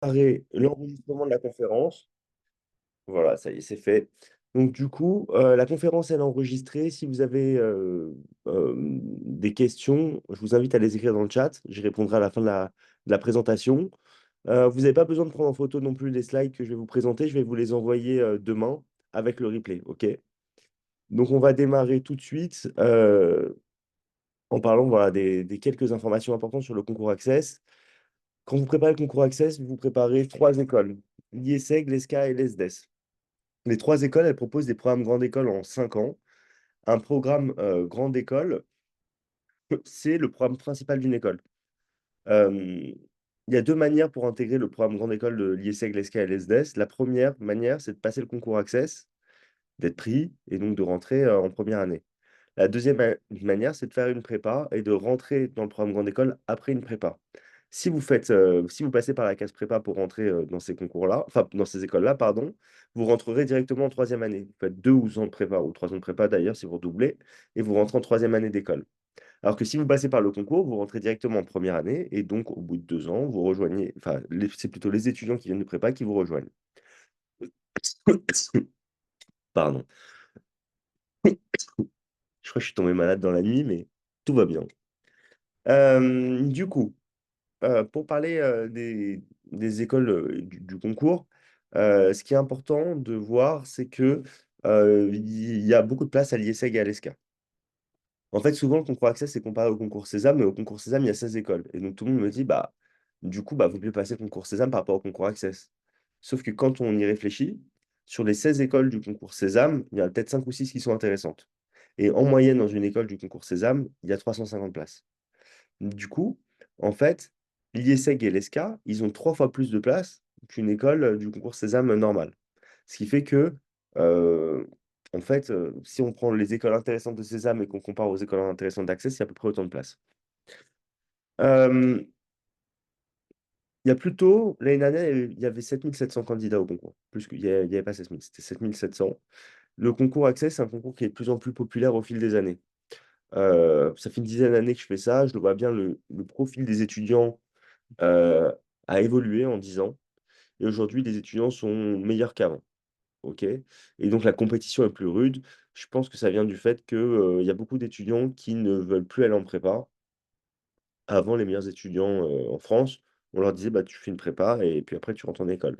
démarrer l'enregistrement de la conférence. Voilà, ça y est, c'est fait. Donc, du coup, la conférence, elle est enregistrée. Si vous avez des questions, je vous invite à les écrire dans le chat. J'y répondrai à la fin de la présentation. Vous n'avez pas besoin de prendre en photo non plus les slides que je vais vous présenter. Je vais vous les envoyer demain avec le replay. OK? Donc, on va démarrer tout de suite en parlant voilà, des quelques informations importantes sur le concours Access. Quand vous préparez le concours Access, vous préparez trois écoles, l'IESEG, l'ESCA et l'ESDES. Les trois écoles, elles proposent des programmes grande école en 5 ans. Un programme grande école, c'est le programme principal d'une école. Euh, il y a deux manières pour intégrer le programme grande école de l'IESEG, l'ESCA et l'ESDES. La première manière, c'est de passer le concours Access, d'être pris et donc de rentrer en première année. La deuxième manière, c'est de faire une prépa et de rentrer dans le programme grande école après une prépa. Si vous passez par la case prépa pour rentrer dans ces concours-là, enfin dans ces écoles-là, pardon, vous rentrerez directement en troisième année. Vous faites 2 ans de prépa ou 3 ans de prépa d'ailleurs si vous redoublez, et vous rentrez en troisième année d'école. Alors que si vous passez par le concours, vous rentrez directement en première année, et donc au bout de 2 ans, vous rejoignez, enfin c'est plutôt les étudiants qui viennent de prépa qui vous rejoignent. Pardon. Je crois que je suis tombé malade dans la nuit, mais tout va bien. Du coup, pour parler des écoles du concours, ce qui est important de voir, c'est que il y a beaucoup de place à l'IESEG et à l'ESCA. En fait, souvent, le concours Access c'est comparé au concours Sésame, mais au concours Sésame, il y a 16 écoles. Et donc, tout le monde me dit, bah, du coup, bah, vaut mieux passer le concours Sésame par rapport au concours Access. Sauf que quand on y réfléchit, sur les 16 écoles du concours Sésame, il y en a peut-être 5 ou 6 qui sont intéressantes. Et en moyenne, dans une école du concours Sésame, il y a 350 places. Du coup, en fait, l'IESEG et l'ESCA, ils ont 3 fois plus de places qu'une école du concours Sésame normale. Ce qui fait que, en fait, si on prend les écoles intéressantes de Sésame et qu'on compare aux écoles intéressantes d'Access, il y a à peu près autant de places. Euh, il y a plutôt, l'année dernière, il y avait 7700 candidats au concours. Plus qu'il n'y avait pas 16 000, c'était 7700. Le concours Access, c'est un concours qui est de plus en plus populaire au fil des années. Ça fait une dizaine d'années que je fais ça. Je le vois bien, le profil des étudiants euh, a évolué en 10 ans. Et aujourd'hui, les étudiants sont meilleurs qu'avant. OK? Et donc la compétition est plus rude. Je pense que ça vient du fait que, il y a beaucoup d'étudiants qui ne veulent plus aller en prépa. Avant, les meilleurs étudiants, en France, on leur disait: «Bah, tu fais une prépa et puis après tu rentres en école».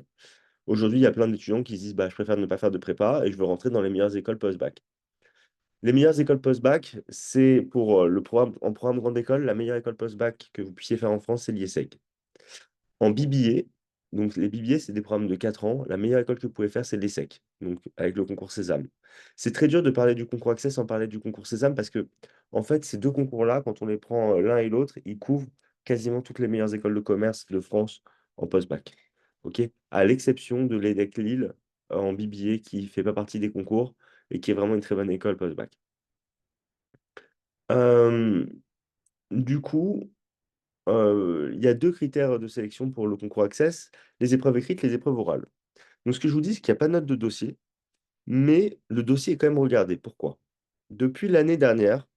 Aujourd'hui, il y a plein d'étudiants qui se disent: «Bah, je préfère ne pas faire de prépa et je veux rentrer dans les meilleures écoles post-bac». Les meilleures écoles post-bac, c'est pour, le programme en programme grande école, la meilleure école post-bac que vous puissiez faire en France, c'est l'IESEG. En BBA, donc les BBA, c'est des programmes de 4 ans. La meilleure école que vous pouvez faire, c'est l'ESSEC, donc avec le concours Sésame. C'est très dur de parler du concours Accès sans parler du concours Sésame parce que, en fait, ces deux concours-là, quand on les prend l'un et l'autre, ils couvrent quasiment toutes les meilleures écoles de commerce de France en post-bac. OK? À l'exception de l'EDEC Lille en BBA qui ne fait pas partie des concours et qui est vraiment une très bonne école post-bac. Euh, du coup, il y a 2 critères de sélection pour le concours Access, les épreuves écrites, les épreuves orales. Donc ce que je vous dis, c'est qu'il n'y a pas de note de dossier, mais le dossier est quand même regardé. Pourquoi? Depuis l'année dernière,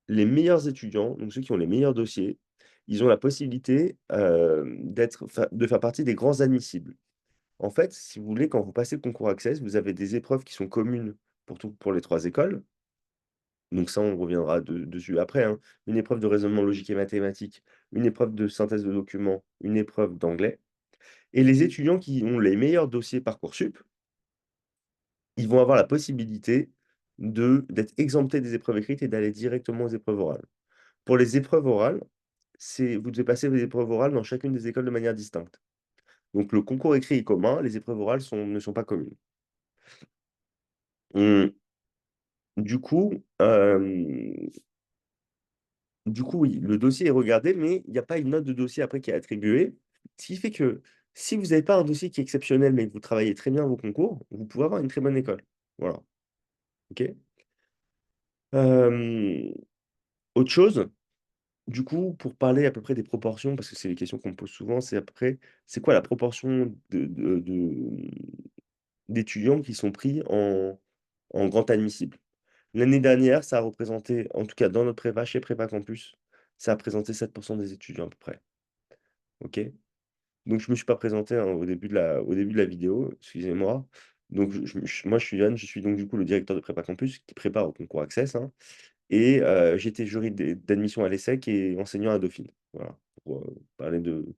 les meilleurs étudiants, donc ceux qui ont les meilleurs dossiers, ils ont la possibilité, de faire partie des grands admissibles. En fait, si vous voulez, quand vous passez le concours Access, vous avez des épreuves qui sont communes pour les 3 écoles. Donc ça, on reviendra dessus après, hein. Une épreuve de raisonnement logique et mathématique, une épreuve de synthèse de documents, une épreuve d'anglais. Et les étudiants qui ont les meilleurs dossiers Parcoursup, ils vont avoir la possibilité d'être exemptés des épreuves écrites et d'aller directement aux épreuves orales. Pour les épreuves orales, vous devez passer les épreuves orales dans chacune des écoles de manière distincte. Donc le concours écrit est commun, les épreuves orales ne sont pas communes. Hum, Du coup, oui, le dossier est regardé, mais il n'y a pas une note de dossier après qui est attribuée. Ce qui fait que si vous n'avez pas un dossier qui est exceptionnel, mais que vous travaillez très bien vos concours, vous pouvez avoir une très bonne école. Voilà. OK? Euh, Autre chose, du coup, pour parler à peu près des proportions, parce que c'est les questions qu'on me pose souvent, c'est à peu près, c'est quoi la proportion d'étudiants qui sont pris en grand admissible? L'année dernière, ça a représenté, en tout cas dans notre prépa, chez Prépa Campus, ça a représenté 7% des étudiants à peu près. OK? Donc, je ne me suis pas présenté hein, au début de la vidéo, excusez-moi. Donc, moi, je suis Yann, je suis donc du coup le directeur de Prépa Campus qui prépare au concours Access, hein, et j'étais jury d'admission à l'ESSEC et enseignant à Dauphine. Voilà, pour parler de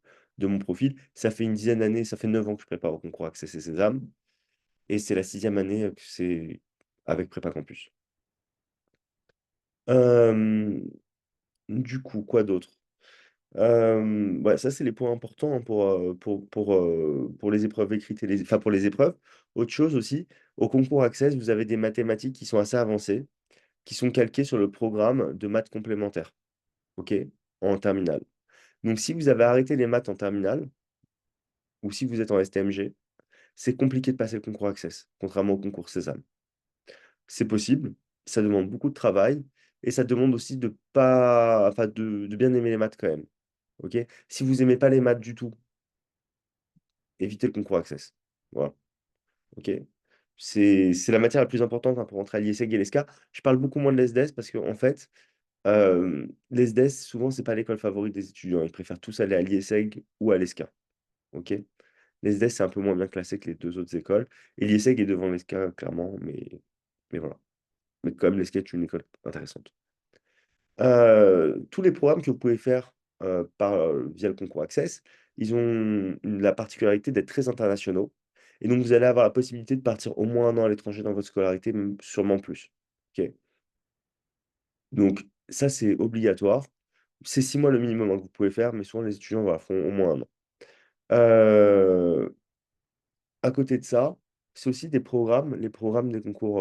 mon profil. Ça fait une dizaine d'années, ça fait 9 ans que je prépare au concours Access et Sésame, et c'est la sixième année que c'est avec Prépa Campus. Euh, du coup, quoi d'autre? Ouais, ça, c'est les points importants hein, pour les épreuves écrites et enfin, pour les épreuves. Autre chose aussi, au concours Access, vous avez des mathématiques qui sont assez avancées, qui sont calquées sur le programme de maths complémentaires, OK, en terminale. Donc, si vous avez arrêté les maths en terminale, ou si vous êtes en STMG, c'est compliqué de passer le concours Access, contrairement au concours Sésame. C'est possible, ça demande beaucoup de travail, et ça demande aussi de pas, enfin, de bien aimer les maths quand même, OK? Si vous aimez pas les maths du tout, évitez le concours Access. Voilà, OK? C'est la matière la plus importante hein, pour entrer à l'IESEG et l'ESCA. Je parle beaucoup moins de l'ESDES parce qu'en fait, l'ESDES, souvent, c'est pas l'école favorite des étudiants. Ils préfèrent tous aller à l'IESEG ou à l'ESCA. OK? L'ESDES, c'est un peu moins bien classé que les deux autres écoles. Et l'IESEG est devant l'ESCA, clairement, mais voilà. Mais quand même, l'ESCA est une école intéressante. Tous les programmes que vous pouvez faire via le concours Access, ils ont la particularité d'être très internationaux. Et donc, vous allez avoir la possibilité de partir au moins un an à l'étranger dans votre scolarité, même sûrement plus. OK? Donc, ça, c'est obligatoire. C'est 6 mois le minimum hein, que vous pouvez faire, mais souvent les étudiants voilà, font au moins un an. Euh, À côté de ça, c'est aussi des programmes, les programmes des concours,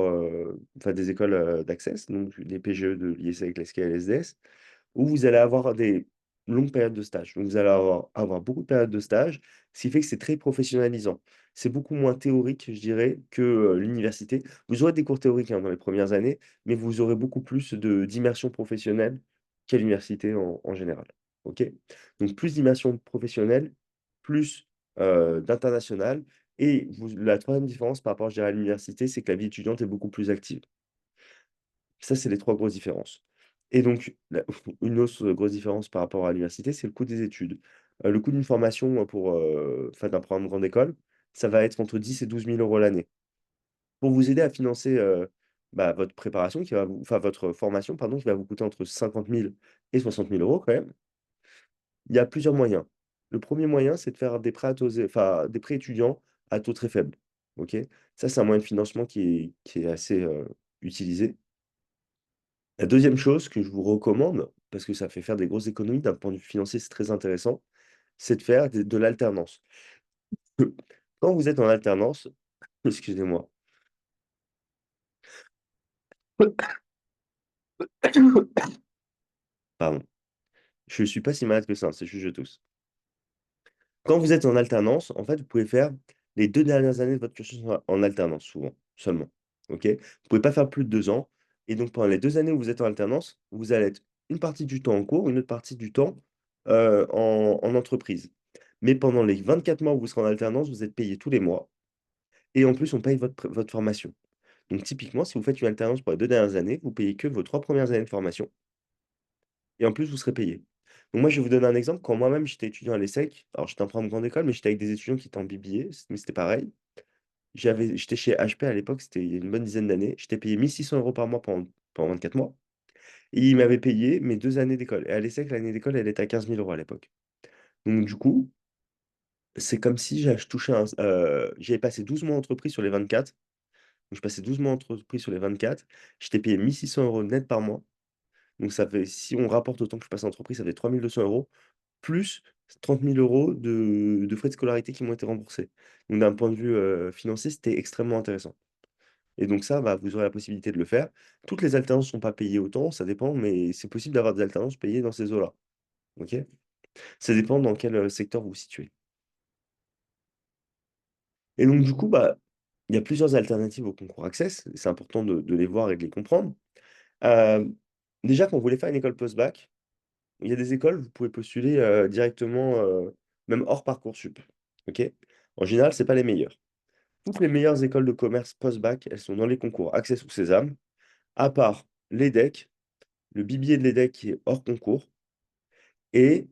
enfin des écoles d'Access, donc des PGE de l'IESEG, l'ESCA et l'SDS, où vous allez avoir des longues périodes de stage. Donc, vous allez avoir beaucoup de périodes de stage, ce qui fait que c'est très professionnalisant. C'est beaucoup moins théorique, je dirais, que l'université. Vous aurez des cours théoriques hein, dans les premières années, mais vous aurez beaucoup plus d'immersion professionnelle qu'à l'université en général. OK? Donc, plus d'immersion professionnelle, plus d'international. Et la troisième différence par rapport, je dirais, à l'université, c'est que la vie étudiante est beaucoup plus active. Ça, c'est les trois grosses différences. Et donc, une autre grosse différence par rapport à l'université, c'est le coût des études. Le coût d'une formation enfin, d'un programme de grande école, ça va être entre 10 et 12 000 euros l'année. Pour vous aider à financer votre préparation, enfin votre formation, pardon, qui va vous coûter entre 50 000 et 60 000 euros quand même, il y a plusieurs moyens. Le premier moyen, c'est de faire des prêts, enfin, des prêts étudiants à taux très faible. OK? Ça, c'est un moyen de financement qui est assez utilisé. La deuxième chose que je vous recommande, parce que ça fait faire des grosses économies d'un point de vue financier, c'est très intéressant, c'est de faire de l'alternance. Quand vous êtes en alternance, excusez-moi, pardon, je ne suis pas si malade que ça, c'est juste je tousse. Quand vous êtes en alternance, en fait, vous pouvez faire les 2 dernières années de votre cursus en alternance, souvent, seulement. OK? Vous ne pouvez pas faire plus de 2 ans. Et donc, pendant les 2 années où vous êtes en alternance, vous allez être une partie du temps en cours, une autre partie du temps en entreprise. Mais pendant les 24 mois où vous serez en alternance, vous êtes payé tous les mois. Et en plus, on paye votre formation. Donc, typiquement, si vous faites une alternance pour les 2 dernières années, vous payez que vos 3 premières années de formation. Et en plus, vous serez payé. Donc moi, je vais vous donner un exemple. Quand moi-même, j'étais étudiant à l'ESSEC, alors j'étais en programme grande école, mais j'étais avec des étudiants qui étaient en BBA, mais c'était pareil. J'étais chez HP à l'époque, c'était il y a une bonne dizaine d'années. J'étais payé 1 600 euros par mois pendant 24 mois. Et ils m'avaient payé mes 2 années d'école. Et à l'ESSEC, l'année d'école, elle était à 15 000 euros à l'époque. Donc du coup, c'est comme si je touchais j'avais passé 12 mois en entreprise sur les 24. Donc je passais 12 mois en entreprise sur les 24. J'étais payé 1 600 euros net par mois. Donc ça fait, si on rapporte autant que je passe en entreprise, ça fait 3 200 euros. Plus 30 000 euros de frais de scolarité qui m'ont été remboursés. Donc d'un point de vue financier, c'était extrêmement intéressant. Et donc ça, bah, vous aurez la possibilité de le faire. Toutes les alternances ne sont pas payées autant, ça dépend, mais c'est possible d'avoir des alternances payées dans ces eaux-là. OK? Ça dépend dans quel secteur vous vous situez. Et donc du coup, bah, il y a plusieurs alternatives au concours Access. C'est important de les voir et de les comprendre. Euh, Déjà, quand vous voulez faire une école post-bac, il y a des écoles, vous pouvez postuler directement, même hors Parcoursup. OK? En général, ce n'est pas les meilleures. Toutes les meilleures écoles de commerce post-bac, elles sont dans les concours Access ou Sésame, à part l'EDEC, le BBA de l'EDEC qui est hors concours, et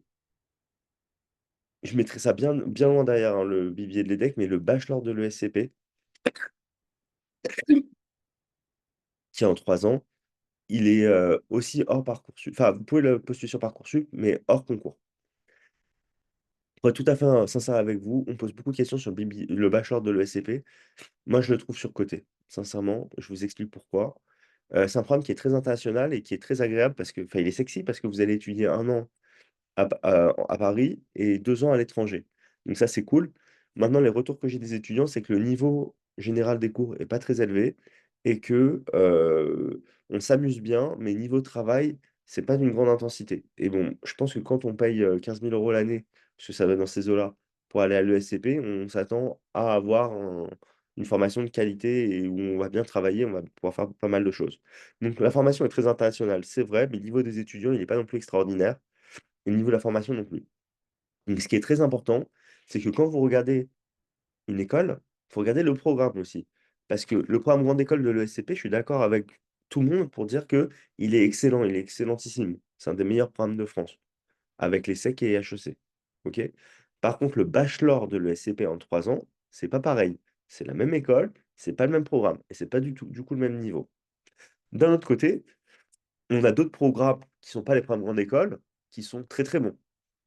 Je mettrais ça bien, bien loin derrière, hein, le BBA de l'EDEC, mais le bachelor de l'ESCP, qui est en 3 ans, il est aussi hors Parcoursup. Enfin, vous pouvez le postuler sur Parcoursup, mais hors concours. Pour être tout à fait sincère avec vous, on pose beaucoup de questions sur le bachelor de l'ESCP. Moi, je le trouve surcoté. Sincèrement, je vous explique pourquoi. C'est un programme qui est très international et qui est très agréable parce que, enfin, il est sexy parce que vous allez étudier 1 an à Paris et 2 ans à l'étranger. Donc ça, c'est cool. Maintenant, les retours que j'ai des étudiants, c'est que le niveau général des cours est pas très élevé et que, on s'amuse bien, mais niveau travail, c'est pas d'une grande intensité. Et bon, je pense que quand on paye, 15 000 € l'année, parce que ça va dans ces eaux-là, pour aller à l'ESCP, on s'attend à avoir une formation de qualité et où on va bien travailler, on va pouvoir faire pas mal de choses. Donc la formation est très internationale, c'est vrai, mais le niveau des étudiants, il est pas non plus extraordinaire. Et au niveau de la formation non plus. Donc ce qui est très important, c'est que quand vous regardez une école, il faut regarder le programme aussi. Parce que le programme grande école de l'ESCP, je suis d'accord avec tout le monde pour dire que il est excellent, il est excellentissime. C'est un des meilleurs programmes de France, avec les SEC et HEC. OK? Par contre, le bachelor de l'ESCP en 3 ans, c'est pas pareil. C'est la même école, c'est pas le même programme et c'est pas du tout, du coup, le même niveau. D'un autre côté, on a d'autres programmes qui sont pas les programmes grande école, qui sont très, très bons.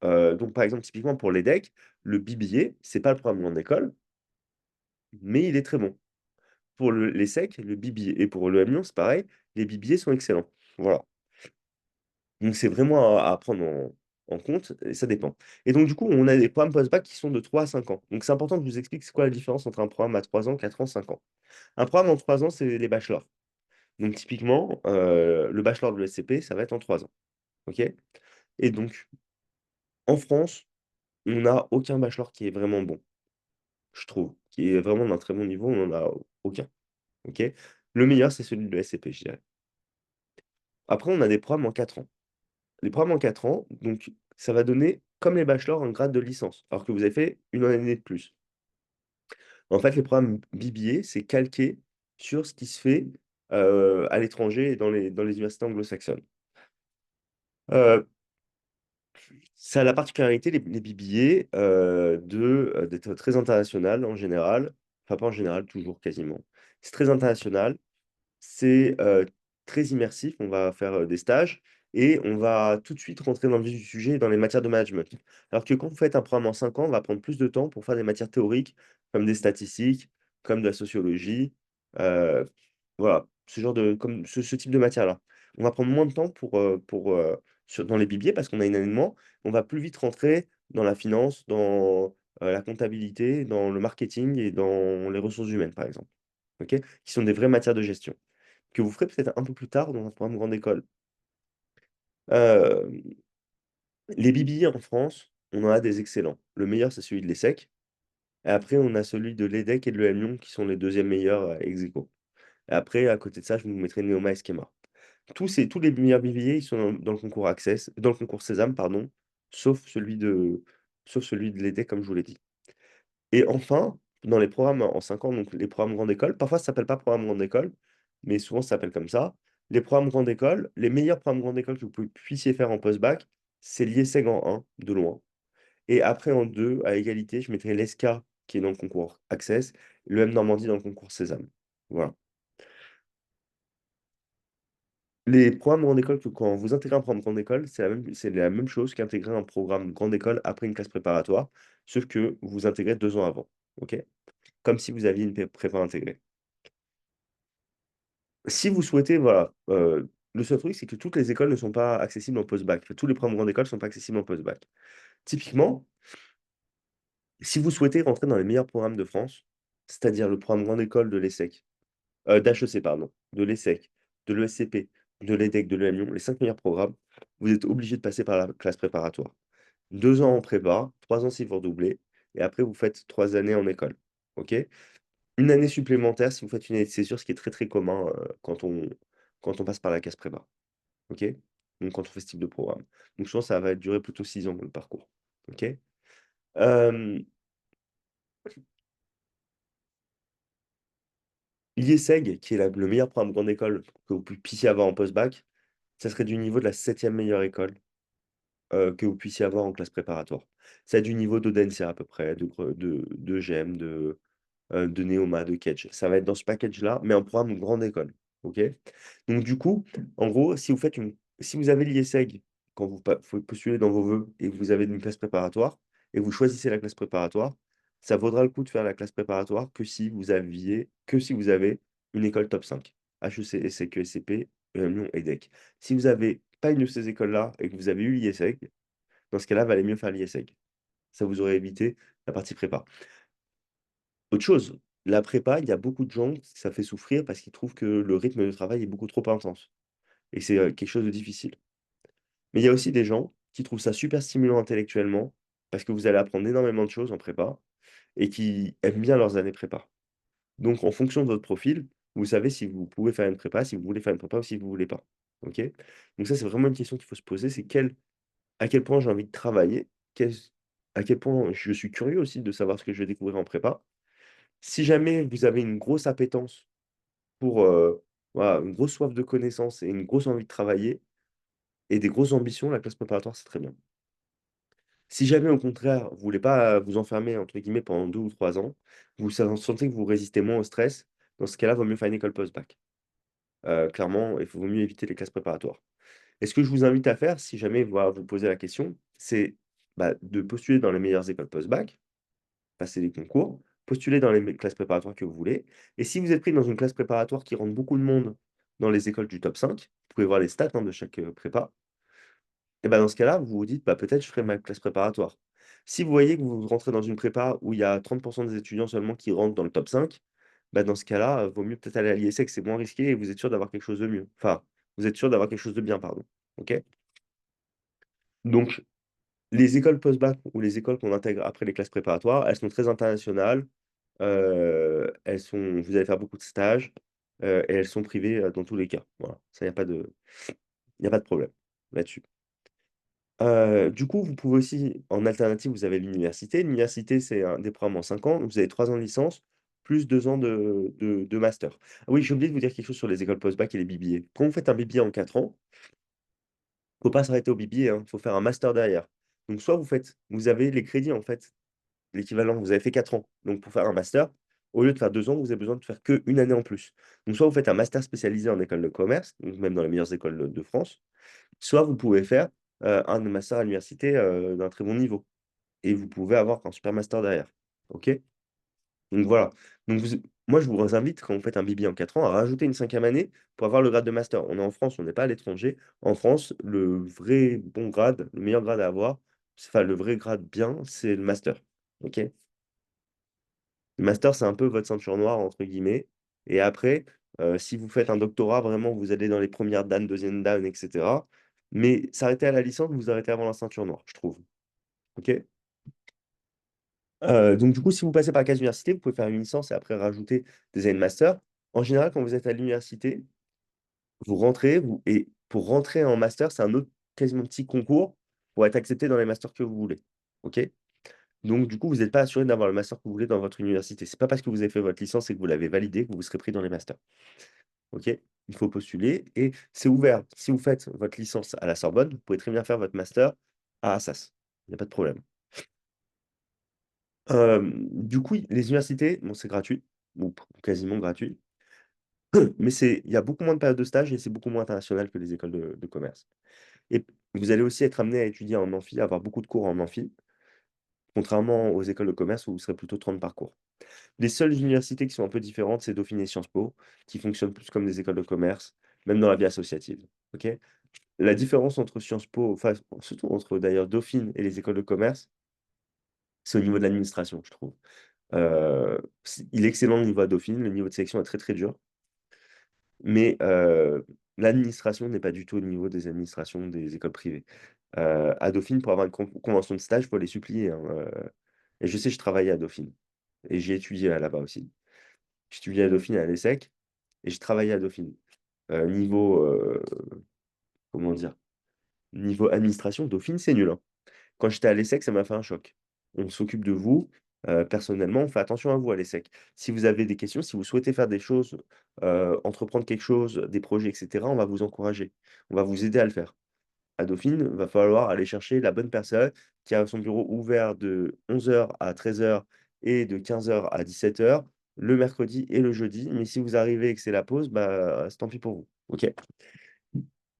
Donc par exemple, typiquement pour l'EDEC, le BBA, c'est pas le programme grande école, mais il est très bon. Pour l'ESSEC, le BBA et pour l'EM Lyon, c'est pareil, les BBA sont excellents. Voilà. Donc c'est vraiment à prendre en compte et ça dépend. Et donc du coup, on a des programmes post-bac qui sont de 3 à 5 ans. Donc c'est important que je vous explique c'est quoi la différence entre un programme à 3 ans, 4 ans, 5 ans. Un programme en 3 ans, c'est les bachelors. Donc typiquement, le bachelor de l'ESCP, ça va être en 3 ans. OK? Et donc en France, on n'a aucun bachelor qui est vraiment bon, je trouve, qui est vraiment d'un très bon niveau, on n'en a aucun, OK? Le meilleur, c'est celui de l'ESCP, je dirais. Après, on a des programmes en 4 ans. Les programmes en 4 ans, donc ça va donner, comme les bachelors, un grade de licence, alors que vous avez fait une année de plus. En fait, les programmes BBA, c'est calqué sur ce qui se fait, à l'étranger et dans les universités anglo-saxonnes. Heu Ça a la particularité, les BBA, d'être très international en général, enfin pas en général, toujours quasiment. C'est très international, c'est, très immersif, on va faire, des stages et on va tout de suite rentrer dans le vif du sujet dans les matières de management. Alors que quand vous faites un programme en 5 ans, on va prendre plus de temps pour faire des matières théoriques, comme des statistiques, comme de la sociologie, heu, voilà, comme ce type de matière-là. On va prendre moins de temps dans les BBA parce qu'on a une année de moins. On va plus vite rentrer dans la finance, dans, la comptabilité, dans le marketing et dans les ressources humaines, par exemple, OK? Qui sont des vraies matières de gestion que vous ferez peut-être un peu plus tard dans un programme grande école. Hem, les BBA en France, on en a des excellents. Le meilleur, c'est celui de l'ESSEC et après on a celui de l'EDEC et de l'EM Lyon qui sont les deuxièmes meilleurs, ex aequo. Et après, à côté de ça, je vous mettrai Neoma et Schema. Tous les meilleurs BBA, ils sont dans le concours Access dans le concours Sésame, pardon, sauf celui de l'EDEC, comme je vous l'ai dit. Et enfin, dans les programmes en 5 ans, donc les programmes grande école, parfois ça s'appelle pas programme grande école, mais souvent ça s'appelle comme ça. Les programmes grande école, les meilleurs programmes grande école que vous puissiez faire en post-bac, c'est l'IESEG en 1, de loin. Et après en 2, à égalité, je mettrai l'ESCA qui est dans le concours Access, le M Normandie dans le concours Sésame. Voilà. Les programmes grande école, quand vous intégrez un programme grande école, c'est la même chose qu'intégrer un programme grande école après une classe préparatoire, sauf que vous intégrez 2 ans avant. OK? Comme si vous aviez une prépa intégrée. Si vous souhaitez, voilà, le seul truc, c'est que toutes les écoles ne sont pas accessibles en post-bac. Enfin, tous les programmes grande école ne sont pas accessibles en post-bac. Typiquement, si vous souhaitez rentrer dans les meilleurs programmes de France, c'est-à-dire le programme grande école de l'ESSEC, d'HEC pardon, de l'ESSEC, de l'ESCP, de l'EDEC, de l'EM Lyon, les 5 meilleurs programmes, vous êtes obligé de passer par la classe préparatoire. 2 ans en prépa, 3 ans si vous redoublez et après vous faites 3 années en école. OK? Une année supplémentaire si vous faites une année de césure, ce qui est très, très commun, quand on passe par la case prépa. OK? Donc quand on fait ce type de programme. Donc je pense que ça va durer plutôt 6 ans le parcours. OK? Hem, l'IESEG, qui est le meilleur programme grande école que vous puissiez avoir en post-bac, ça serait du niveau de la 7e meilleure école. que vous puissiez avoir en classe préparatoire. C'est du niveau d'Audencia à peu près, de GEM, de Neoma, de Kedge. Ça va être dans ce package-là, mais en programme grande école. OK? Donc du coup, en gros, si vous avez l'IESEG quand vous postulez dans vos vœux et que vous avez une classe préparatoire et que vous choisissez la classe préparatoire, ça vaudra le coup de faire la classe préparatoire que si vous avez une école top 5. HEC, SEC, SCP, Lyon, EDEC. Si vous avez pas une de ces écoles-là et que vous avez eu l'IESEG, dans ce cas-là, valait mieux faire l'IESEG. Ça vous aurait évité la partie prépa. Autre chose, la prépa, il y a beaucoup de gens que ça fait souffrir parce qu'ils trouvent que le rythme de travail est beaucoup trop intense et c'est, quelque chose de difficile. Mais il y a aussi des gens qui trouvent ça super stimulant intellectuellement parce que vous allez apprendre énormément de choses en prépa et qui aiment bien leurs années prépa. Donc en fonction de votre profil, vous savez si vous pouvez faire une prépa, si vous voulez faire une prépa ou si vous voulez pas. OK? Donc ça, c'est vraiment une question qu'il faut se poser, c'est à quel point j'ai envie de travailler? Qu'est-ce À quel point je suis curieux aussi de savoir ce que je vais découvrir en prépa? Si jamais vous avez une grosse appétence pour, voilà, une grosse soif de connaissances et une grosse envie de travailler et des grosses ambitions, la classe préparatoire, c'est très bien. Si jamais au contraire, vous voulez pas vous «enfermer» entre guillemets pendant 2 ou 3 ans, vous sentez que vous résistez moins au stress, dans ce cas-là, vaut mieux faire une école post-bac. Clairement, vaut mieux éviter les classes préparatoires. Et ce que je vous invite à faire, si jamais, voilà, vous posez la question, c'est, bah, de postuler dans les meilleures écoles post-bac, passer les concours, postuler dans les classes préparatoires que vous voulez. Et si vous êtes pris dans une classe préparatoire qui rentre beaucoup de monde dans les écoles du top 5, vous pouvez voir les stats, hein, de chaque, prépa. Et bah, dans ce cas-là, vous vous dites: «Bah, peut-être je ferai ma classe préparatoire». Si vous voyez que vous rentrez dans une prépa où il y a 30 des étudiants seulement qui rentrent dans le top 5, bah, dans ce cas-là, vaut mieux peut-être aller à l'IESEG, c'est moins risqué et vous êtes sûr d'avoir quelque chose de mieux. Enfin, vous êtes sûr d'avoir quelque chose de bien, pardon. OK? Donc les écoles post-bac ou les écoles qu'on intègre après les classes préparatoires, elles sont très internationales, vous allez faire beaucoup de stages, et elles sont privées, dans tous les cas. Voilà, ça, il y a pas de problème là-dessus. Du coup, vous pouvez aussi en alternative, vous avez l'université. L'université, c'est un des programmes en 5 ans, donc vous avez 3 ans de licence, plus 2 ans de master. Ah oui, j'ai oublié de vous dire quelque chose sur les écoles post-bac et les BBA. Quand vous faites un BBA en 4 ans, faut pas s'arrêter au BBA, hein, faut faire un master derrière. Donc soit vous avez les crédits, en fait, l'équivalent, vous avez fait 4 ans. Donc pour faire un master, au lieu de faire 2 ans, vous avez besoin de faire qu'1 année en plus. Donc soit vous faites un master spécialisé en école de commerce, donc même dans les meilleures écoles de France, soit vous pouvez faire, un master à l'université, d'un très bon niveau et vous pouvez avoir un super master derrière. OK? Donc voilà. Donc moi, je vous invite, quand vous faites un BB en 4 ans, à rajouter une 5e année pour avoir le grade de master. On est en France, on n'est pas à l'étranger. En France, le vrai bon grade, le meilleur grade à avoir, enfin le vrai grade bien, c'est le master. OK? Le master, c'est un peu votre «ceinture noire» entre guillemets et après, si vous faites un doctorat, vraiment, vous allez dans les premières dan, deuxièmes dan et cetera. Mais s'arrêter à la licence, vous arrêtez avant la ceinture noire, je trouve. OK? Donc du coup, si vous passez par la case université, vous pouvez faire une licence et après rajouter des années de master. En général, quand vous êtes à l'université, vous rentrez, et pour rentrer en master, c'est un autre quasiment petit concours pour être accepté dans les masters que vous voulez. OK? Donc du coup, vous n'êtes pas assuré d'avoir le master que vous voulez dans votre université. C'est pas parce que vous avez fait votre licence et que vous l'avez validé que vous serez pris dans les masters. OK? Il faut postuler et c'est ouvert. Si vous faites votre licence à la Sorbonne, vous pouvez très bien faire votre master à Assas. Il y a pas de problème. Du coup, les universités, bon, c'est gratuit ou quasiment gratuit, mais il y a beaucoup moins de périodes de stage et c'est beaucoup moins international que les écoles de commerce et vous allez aussi être amené à étudier en amphi, à avoir beaucoup de cours en amphi, contrairement aux écoles de commerce où vous serez plutôt 30 par cours. Les seules universités qui sont un peu différentes, c'est Dauphine et Sciences Po, qui fonctionnent plus comme des écoles de commerce, même dans la vie associative. OK? La différence entre Sciences Po, enfin, surtout entre d'ailleurs Dauphine et les écoles de commerce, c'est au niveau de l'administration, je trouve. Il est excellent le niveau à Dauphine, le niveau de sélection est très, très dur, mais l'administration n'est pas du tout au niveau des administrations des écoles privées. À Dauphine, pour avoir une convention de stage, il faut les supplier, hein, et je sais, je travaillais à Dauphine et j'ai étudié là-bas aussi. J'ai étudié à Dauphine, à l'ESSEC et j'ai travaillé à Dauphine. Niveau, comment dire? Niveau administration, Dauphine, c'est nul, hein. Quand j'étais à l'ESSEC, ça m'a fait un choc. On s'occupe de vous, personnellement, on fait attention à vous à l'ESSEC. Si vous avez des questions, si vous souhaitez faire des choses, entreprendre quelque chose, des projets et cetera, on va vous encourager. On va vous aider à le faire. à Dauphine, va falloir aller chercher la bonne personne qui a son bureau ouvert de 11 heures à 13 heures et de 15 heures à 17 heures le mercredi et le jeudi. Mais si vous arrivez et que c'est la pause, bah, c'est tant pis pour vous. OK?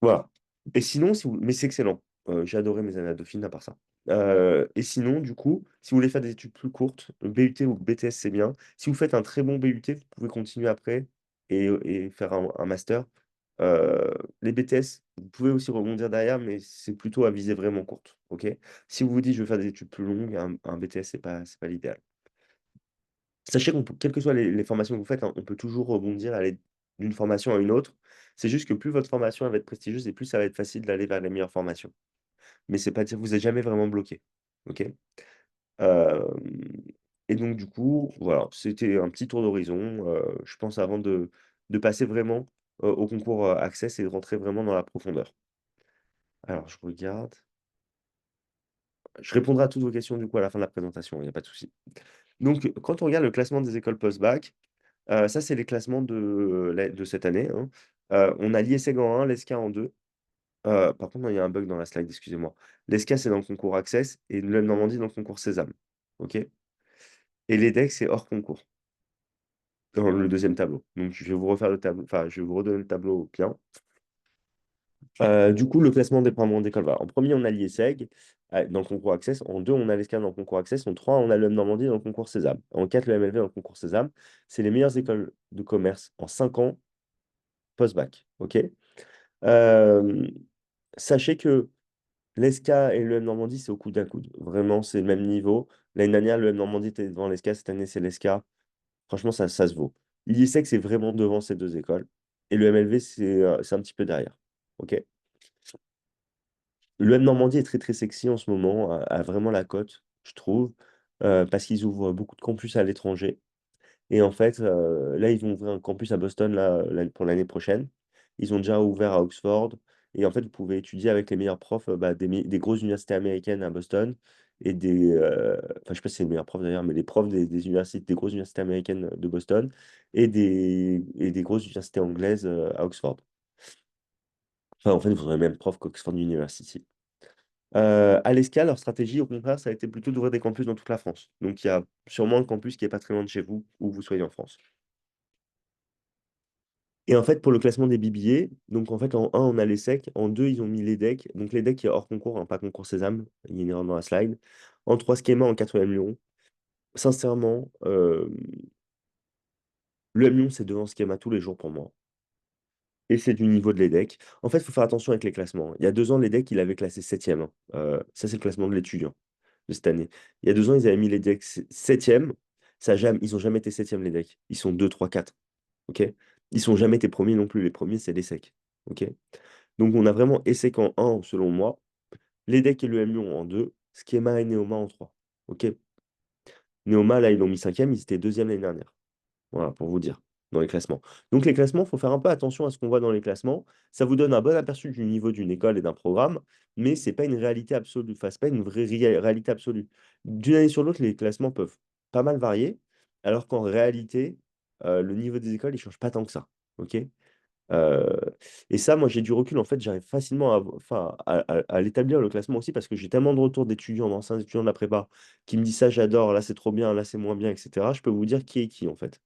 Voilà. Et sinon, si vous mais c'est excellent. J'ai adoré mes années à Dauphine à part ça. Et sinon, du coup, si vous voulez faire des études plus courtes, BUT ou BTS, c'est bien. Si vous faites un très bon BUT, vous pouvez continuer après et faire un master. Heu, les BTS, vous pouvez aussi rebondir derrière, mais c'est plutôt à visée vraiment courte, OK? Si vous vous dites: «Je veux faire des études plus longues», un BTS, c'est pas l'idéal. Sachez qu'on peut quelles que soient les formations que vous faites, hein, on peut toujours rebondir, aller d'une formation à une autre. C'est juste que plus votre formation elle va être prestigieuse et plus ça va être facile d'aller vers les meilleures formations. Mais c'est pas dire vous êtes jamais vraiment bloqué. OK? Hem et donc du coup, voilà, c'était un petit tour d'horizon, je pense avant de passer vraiment, au concours, Access et de rentrer vraiment dans la profondeur. Alors je regarde. Je répondrai à toutes vos questions du coup à la fin de la présentation, il y a pas de souci. Donc quand on regarde le classement des écoles post-bac, ça, c'est les classements de cette année, hein. On a l'IESEG en 1, l'ESCA en 2. Par contre, non, il y a un bug dans la slide, excusez-moi. L'ESCA, c'est dans le concours Access et l'UM Normandie dans le concours Sésame. OK? Et l'EDEC, c'est hors concours, dans le deuxième tableau. Donc je vais vous refaire le tableau enfin, je vais vous redonner le tableau bien. Du coup, le classement des premiers d'école, voilà. En premier, on a l'IESEG, dans le concours Access. En 2, on a l'ESCA dans le concours Access. En 3, on a l'UM Normandie dans le concours Sésame. En 4, le MLV dans le concours Sésame. C'est les meilleures écoles de commerce en 5 ans post-bac. OK? Hem, sachez que l'ESCA et l'EM Normandie, c'est au coude à coude. Vraiment, c'est le même niveau. L'année dernière, l'EM Normandie était devant l'ESCA. Cette année, c'est l'ESCA. Franchement, ça se vaut. L'IESEG, c'est vraiment devant ces 2 écoles et le MLV, c'est un petit peu derrière. OK? L'EM Normandie est très, très sexy en ce moment, a vraiment la cote, je trouve, parce qu'ils ouvrent beaucoup de campus à l'étranger. Et en fait, là, ils vont ouvrir un campus à Boston là, pour l'année prochaine. Ils ont déjà ouvert à Oxford et en fait, vous pouvez étudier avec les meilleurs profs, bah, des grosses universités américaines à Boston et enfin, je sais pas si c'est les meilleurs profs d'ailleurs, mais les profs des universités des grosses universités américaines de Boston et des grosses universités anglaises, à Oxford. Enfin, en fait, vous aurez les mêmes profs qu'Oxford University. À l'ESCA, leur stratégie, au contraire, ça a été plutôt d'ouvrir des campus dans toute la France. Donc il y a sûrement un campus qui est pas très loin de chez vous, où vous soyez en France. Et en fait, pour le classement des BBA, donc en fait, en 1, on a l'ESSEC, en 2, ils ont mis l'EDEC. Donc l'EDEC qui est hors concours, hein, pas concours Sésame, il y a une erreur dans la slide. En 3, Schema, en 4, EM Lyon. Sincèrement, l'EM Lyon, c'est devant Schema tous les jours pour moi. Et c'est du niveau de l'EDEC. En fait, il faut faire attention avec les classements. Il y a 2 ans, l'EDEC, il avait classé 7e, hein. Ça, c'est le classement de l'étudiant de cette année. Il y a 2 ans, ils avaient mis l'EDEC 7e. Ils ont jamais été 7e, l'EDEC. Ils sont 2, 3, 4. OK? Ils sont jamais été premiers non plus. Les premiers, c'est l'ESSEC. OK? Donc on a vraiment ESSEC en 1 selon moi, l'EDEC et l'EM Lyon en 2, Schema et Neoma en 3. OK? Neoma, là, ils l'ont mis 5e, ils étaient 2e l'année dernière. Voilà, pour vous dire, dans les classements. Donc les classements, il faut faire un peu attention à ce qu'on voit dans les classements. Ça vous donne un bon aperçu du niveau d'une école et d'un programme, mais c'est pas une réalité absolue. Enfin, c'est pas une vraie réalité absolue. D'une année sur l'autre, les classements peuvent pas mal varier, alors qu'en réalité, le niveau des écoles, il change pas tant que ça. OK? Heu et ça, moi, j'ai du recul, en fait, j'arrive facilement à l'établir, le classement aussi, parce que j'ai tellement de retours d'étudiants, d'anciens étudiants de la prépa, qui me disent: «Ça, j'adore, là, c'est trop bien, là, c'est moins bien» et cetera. Je peux vous dire qui est qui, en fait.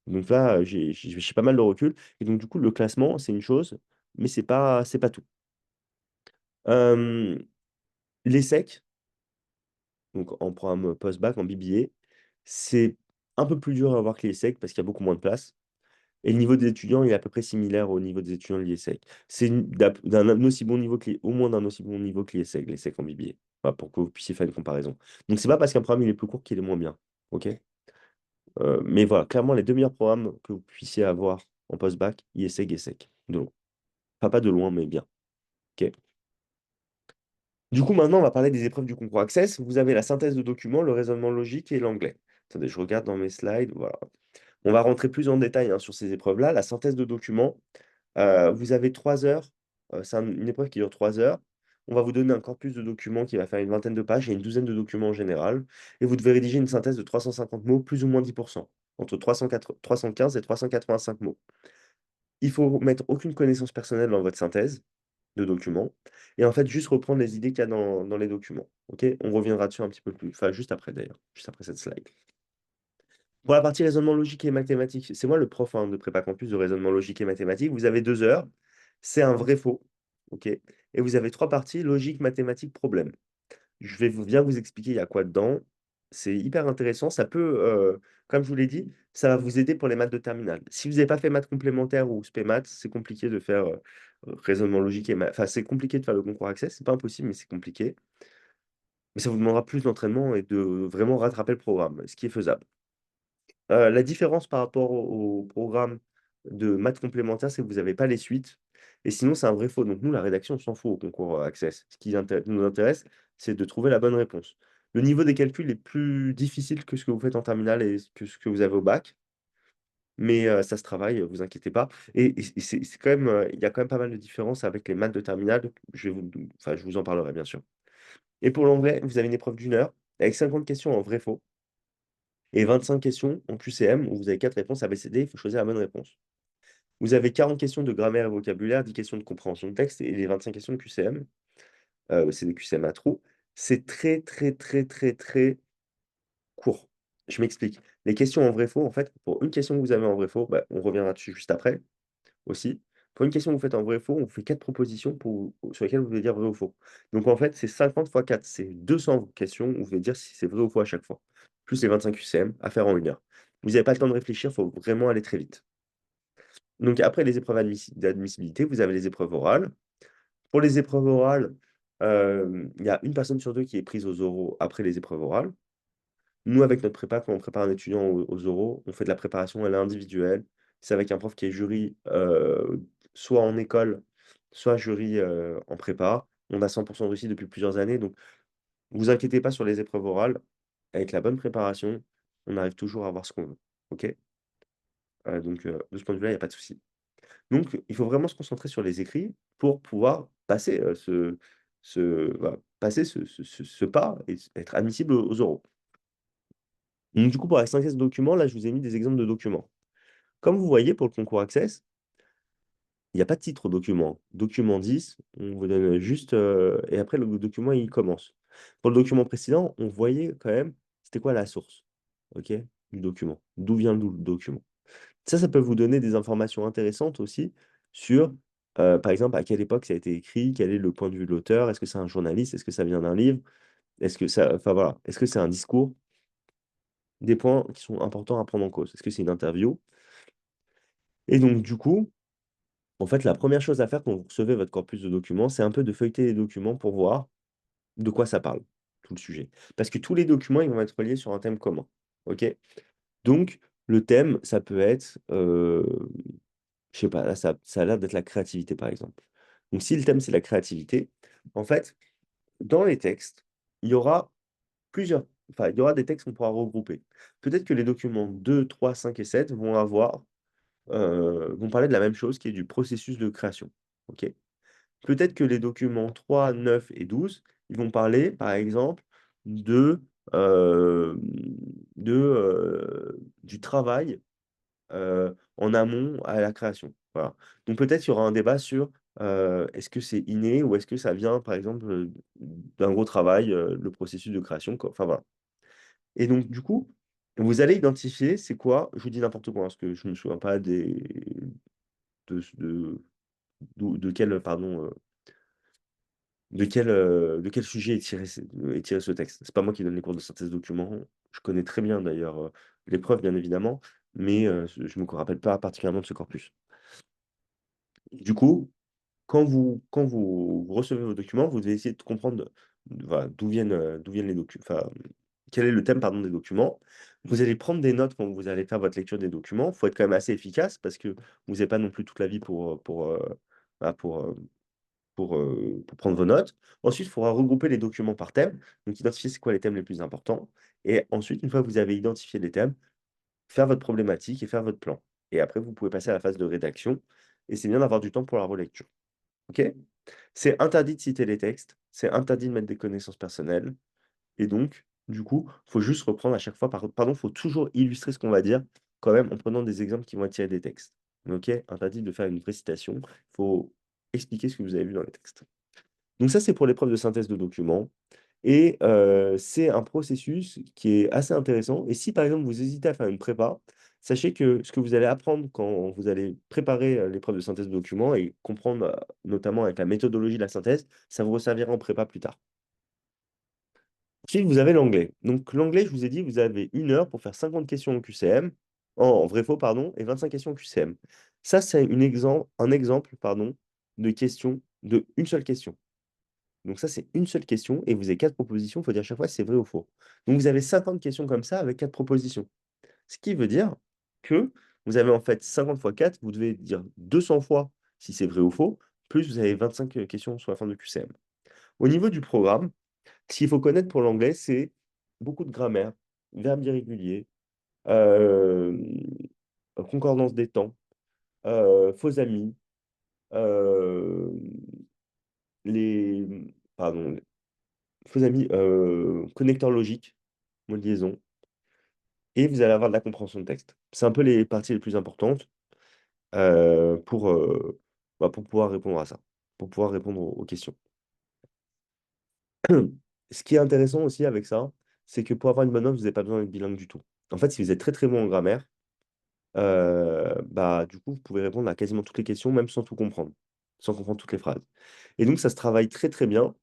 Donc là, j'ai pas mal de recul et donc du coup, le classement, c'est une chose, mais c'est pas tout. Hem, l'ESSEC, donc en programme post-bac, en BBA, c'est un peu plus dur à avoir que l'IESSEC parce qu'il y a beaucoup moins de place et le niveau des étudiants, il est à peu près similaire au niveau des étudiants de l'IESSEC. C'est une d'un aussi bon niveau que au moins d'un aussi bon niveau que l'IESSEC en BBA, voilà, pour que vous puissiez faire une comparaison. Donc c'est pas parce qu'un programme, il est plus court qu'il est moins bien, OK? Mais voilà, clairement, les 2 meilleurs programmes que vous puissiez avoir en post-bac, IESSEC, ESSEC, de loin. Enfin, pas de loin, mais bien. OK. Du coup, maintenant, on va parler des épreuves du concours Access. Vous avez la synthèse de documents, le raisonnement logique et l'anglais. Attendez, je regarde dans mes slides. Voilà. On va rentrer plus en détail hein, sur ces épreuves-là. La synthèse de documents, vous avez 3 heures. C'est une épreuve qui dure 3 heures. On va vous donner un corpus de documents qui va faire une vingtaine de pages et une douzaine de documents en général. Et vous devez rédiger une synthèse de 350 mots, plus ou moins 10%, entre 315 et 385 mots. Il faut mettre aucune connaissance personnelle dans votre synthèse. de documents et en fait, juste reprendre les idées qu'il y a dans les documents. OK? On reviendra dessus un petit peu plus enfin, juste après d'ailleurs, juste après cette slide. Pour la partie raisonnement logique et mathématique, c'est moi le prof, hein, de prépa campus de raisonnement logique et mathématique. Vous avez 2 heures, c'est un vrai-faux, OK? Et vous avez 3 parties, logique, mathématiques, problème. Je vais bien vous expliquer il y a quoi dedans. C'est hyper intéressant. Ça peut, comme je vous l'ai dit, ça va vous aider pour les maths de terminale. Si vous n'avez pas fait maths complémentaires ou spé maths, c'est compliqué de faire, raisonnement logique et enfin, c'est compliqué de faire le concours Access. C'est pas impossible, mais c'est compliqué. Mais ça vous demandera plus d'entraînement et de vraiment rattraper le programme, ce qui est faisable. La différence par rapport au programme de maths complémentaires, c'est que vous avez pas les suites et sinon c'est un vrai faux. Donc nous, la rédaction, on s'en fout au concours, Access. Ce qui nous intéresse, c'est de trouver la bonne réponse. Le niveau des calculs est plus difficile que ce que vous faites en terminale et que ce que vous avez au bac, mais ça se travaille, vous inquiétez pas et c'est quand même, il y a quand même pas mal de différences avec les maths de terminale. Je vous en parlerai bien sûr et pour l'anglais, vous avez une épreuve d'1 heure avec 50 questions en vrai faux et 25 questions en QCM où vous avez 4 réponses ABCD, il faut choisir la bonne réponse. Vous avez 40 questions de grammaire et vocabulaire, 10 questions de compréhension de texte et les 25 questions de QCM. C'est des QCM à trous. C'est très, très, très, très, très court. Je m'explique. Les questions en vrai-faux, en fait, pour une question que vous avez en vrai-faux, bah, on reviendra dessus juste après aussi. Pour une question que vous faites en vrai-faux, on fait 4 propositions sur lesquelles vous devez dire vrai ou faux. Donc en fait, c'est 50 fois 4, c'est 200 questions où vous devez dire si c'est vrai ou faux à chaque fois. Plus les 25 QCM à faire en 1 heure. Vous n'avez pas le temps de réfléchir, il faut vraiment aller très vite. Donc après les épreuves d'admissibilité, vous avez les épreuves orales. Pour les épreuves orales, il y a 1 personne sur 2 qui est prise aux oraux après les épreuves orales. Nous, avec notre prépa, quand on prépare un étudiant aux oraux, on fait de la préparation, elle est individuelle. C'est avec un prof qui est jury, soit en école, soit jury, en prépa. On a 100 de réussite depuis plusieurs années, donc vous inquiétez pas sur les épreuves orales. Avec la bonne préparation, on arrive toujours à avoir ce qu'on veut. OK? Donc de ce point de vue-là, il y a pas de souci. Donc il faut vraiment se concentrer sur les écrits pour pouvoir passer, passer ce pas et être admissible aux oraux. Donc du coup, pour la synthèse de documents, là, je vous ai mis des exemples de documents. Comme vous voyez, pour le concours Access, il y a pas de titre au document. Document 10, on vous donne juste, et après le document, il commence. Pour le document précédent, on voyait quand même, c'était quoi la source, OK, du document? D'où vient le document? Ça peut vous donner des informations intéressantes aussi sur, par exemple, à quelle époque ça a été écrit, quel est le point de vue de l'auteur, est-ce que c'est un journaliste, est-ce que ça vient d'un livre? Est-ce que ça enfin voilà, est-ce que c'est un discours? Des points qui sont importants à prendre en cause. Est-ce que c'est une interview? Et donc du coup, en fait, la première chose à faire quand vous recevez votre corpus de documents, c'est un peu de feuilleter les documents pour voir de quoi ça parle, tout le sujet. Parce que tous les documents, ils vont être reliés sur un thème commun, OK? Donc le thème, ça peut être, je sais pas, là, ça a l'air d'être la créativité, par exemple. Donc si le thème, c'est la créativité, en fait, dans les textes, il y aura plusieurs enfin, il y aura des textes qu'on pourra regrouper. Peut-être que les documents 2, 3, 5 et 7 vont parler de la même chose qui est du processus de création. OK? Peut-être que les documents 3, 9 et 12, ils vont parler, par exemple, de, hem, du travail, en amont à la création. Voilà. Donc peut-être qu'il y aura un débat sur, est-ce que c'est inné ou est-ce que ça vient, par exemple, d'un gros travail, le processus de création, quoi. Enfin voilà. Et donc du coup, vous allez identifier c'est quoi je vous dis n'importe quoi, hein, parce que je ne me souviens pas de de quel, pardon, de quel sujet est tiré ce texte. C'est pas moi qui donne les cours de synthèse document. Je connais très bien d'ailleurs, l'épreuve bien évidemment, mais je me rappelle pas particulièrement de ce corpus. Du coup, quand vous recevez vos documents, vous devez essayer de comprendre, voilà, d'où viennent les enfin, quel est le thème, pardon, des documents. Vous allez prendre des notes quand vous allez faire votre lecture des documents. Il faut être quand même assez efficace parce que vous n'avez pas non plus toute la vie bah, pour prendre vos notes. Ensuite, il faudra regrouper les documents par thème, donc identifier c'est quoi les thèmes les plus importants et ensuite, une fois que vous avez identifié les thèmes, faire votre problématique et faire votre plan et après vous pouvez passer à la phase de rédaction et c'est bien d'avoir du temps pour la relecture. OK? C'est interdit de citer les textes, c'est interdit de mettre des connaissances personnelles et donc du coup, faut juste reprendre à chaque fois faut toujours illustrer ce qu'on va dire quand même en prenant des exemples qui vont être tirés des textes. OK? Interdit de faire une vraie citation, faut expliquer ce que vous avez vu dans les textes. Donc ça, c'est pour l'épreuve de synthèse de documents et c'est un processus qui est assez intéressant et si, par exemple, vous hésitez à faire une prépa, sachez que ce que vous allez apprendre quand vous allez préparer, l'épreuve de synthèse de documents et comprendre, notamment avec la méthodologie de la synthèse, ça vous resservira en prépa plus tard. Ensuite, vous avez l'anglais. Donc l'anglais, je vous ai dit, vous avez 1 heure pour faire 50 questions en QCM, en vrai-faux, pardon, et 25 questions en QCM. Ça, c'est un exemple, pardon, de question de une seule question. Donc ça, c'est une seule question et vous avez 4 propositions. Il faut dire à chaque fois si c'est vrai ou faux. Donc vous avez 50 questions comme ça avec 4 propositions. Ce qui veut dire que vous avez en fait 50 fois 4, vous devez dire 200 fois si c'est vrai ou faux, plus vous avez 25 questions sur la fin de QCM. Au niveau du programme, ce qu'il faut connaître pour l'anglais, c'est beaucoup de grammaire, verbes irréguliers, euh, concordance des temps, faux amis, euh, les, pardon, faux amis, connecteurs logiques, mot de liaison, et vous allez avoir de la compréhension de texte. C'est un peu les parties les plus importantes euh, pour, euh, pour pouvoir répondre à ça, pour pouvoir répondre aux questions. Ce qui est intéressant aussi avec ça, c'est que pour avoir une bonne note, vous n'avez pas besoin d'être bilingue du tout. En fait, si vous êtes très très bon en grammaire, bah, du coup, vous pouvez répondre à quasiment toutes les questions, même sans tout comprendre, sans comprendre toutes les phrases. Et donc, ça se travaille très très bien.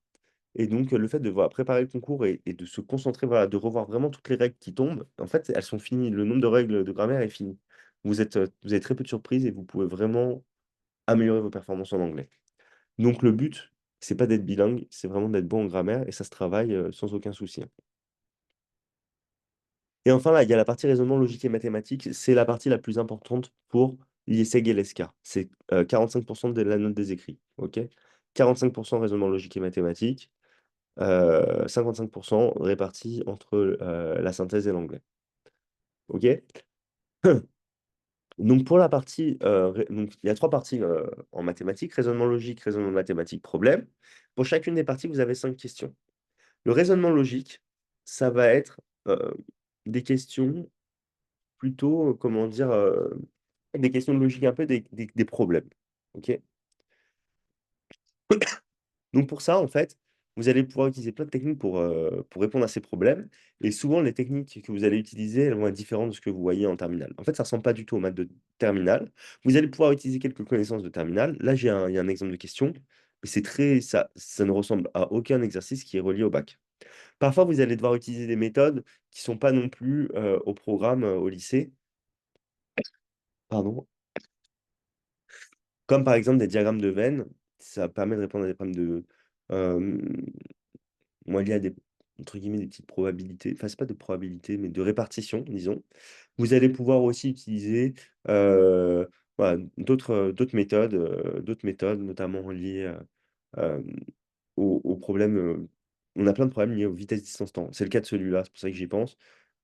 Et donc, le fait de voilà, préparer le concours et de se concentrer, voilà, de revoir vraiment toutes les règles qui tombent, en fait, elles sont finies. Le nombre de règles de grammaire est fini. Vous avez très peu de surprises et vous pouvez vraiment améliorer vos performances en anglais. Donc, le but, c'est pas d'être bilingue, c'est vraiment d'être bon en grammaire et ça se travaille sans aucun souci, hein. Et enfin, là, il y a la partie raisonnement logique et mathématique. C'est la partie la plus importante pour l'IESEG et l'ESCA. C'est 45% de la note des écrits. OK? 45% raisonnement logique et mathématique, 55% répartis entre la synthèse et l'anglais. OK? Donc, pour la partie, donc, il y a 3 parties en mathématiques, raisonnement logique, raisonnement mathématique, problème. Pour chacune des parties, vous avez 5 questions. Le raisonnement logique, ça va être des questions plutôt, comment dire, des questions de logique, un peu des problèmes. OK? Donc pour ça, en fait, vous allez pouvoir utiliser plein de techniques pour répondre à ces problèmes. Et souvent, les techniques que vous allez utiliser, elles vont être différentes de ce que vous voyez en terminale. En fait, ça ne ressemble pas du tout aux maths de terminale. Vous allez pouvoir utiliser quelques connaissances de terminale. Là, il y a un exemple de question, mais ça ne ressemble à aucun exercice qui est relié au bac. Parfois, vous allez devoir utiliser des méthodes qui ne sont pas non plus au programme au lycée. Pardon. Comme par exemple des diagrammes de veines, ça permet de répondre à des problèmes de, moi, il y a des, entre guillemets, des petites probabilités, enfin, c'est pas de probabilité, mais de répartition, disons. Vous allez pouvoir aussi utiliser voilà, d'autres méthodes, notamment liées euh, aux problèmes. On a plein de problèmes liés aux vitesses distance-temps. C'est le cas de celui-là, c'est pour ça que j'y pense.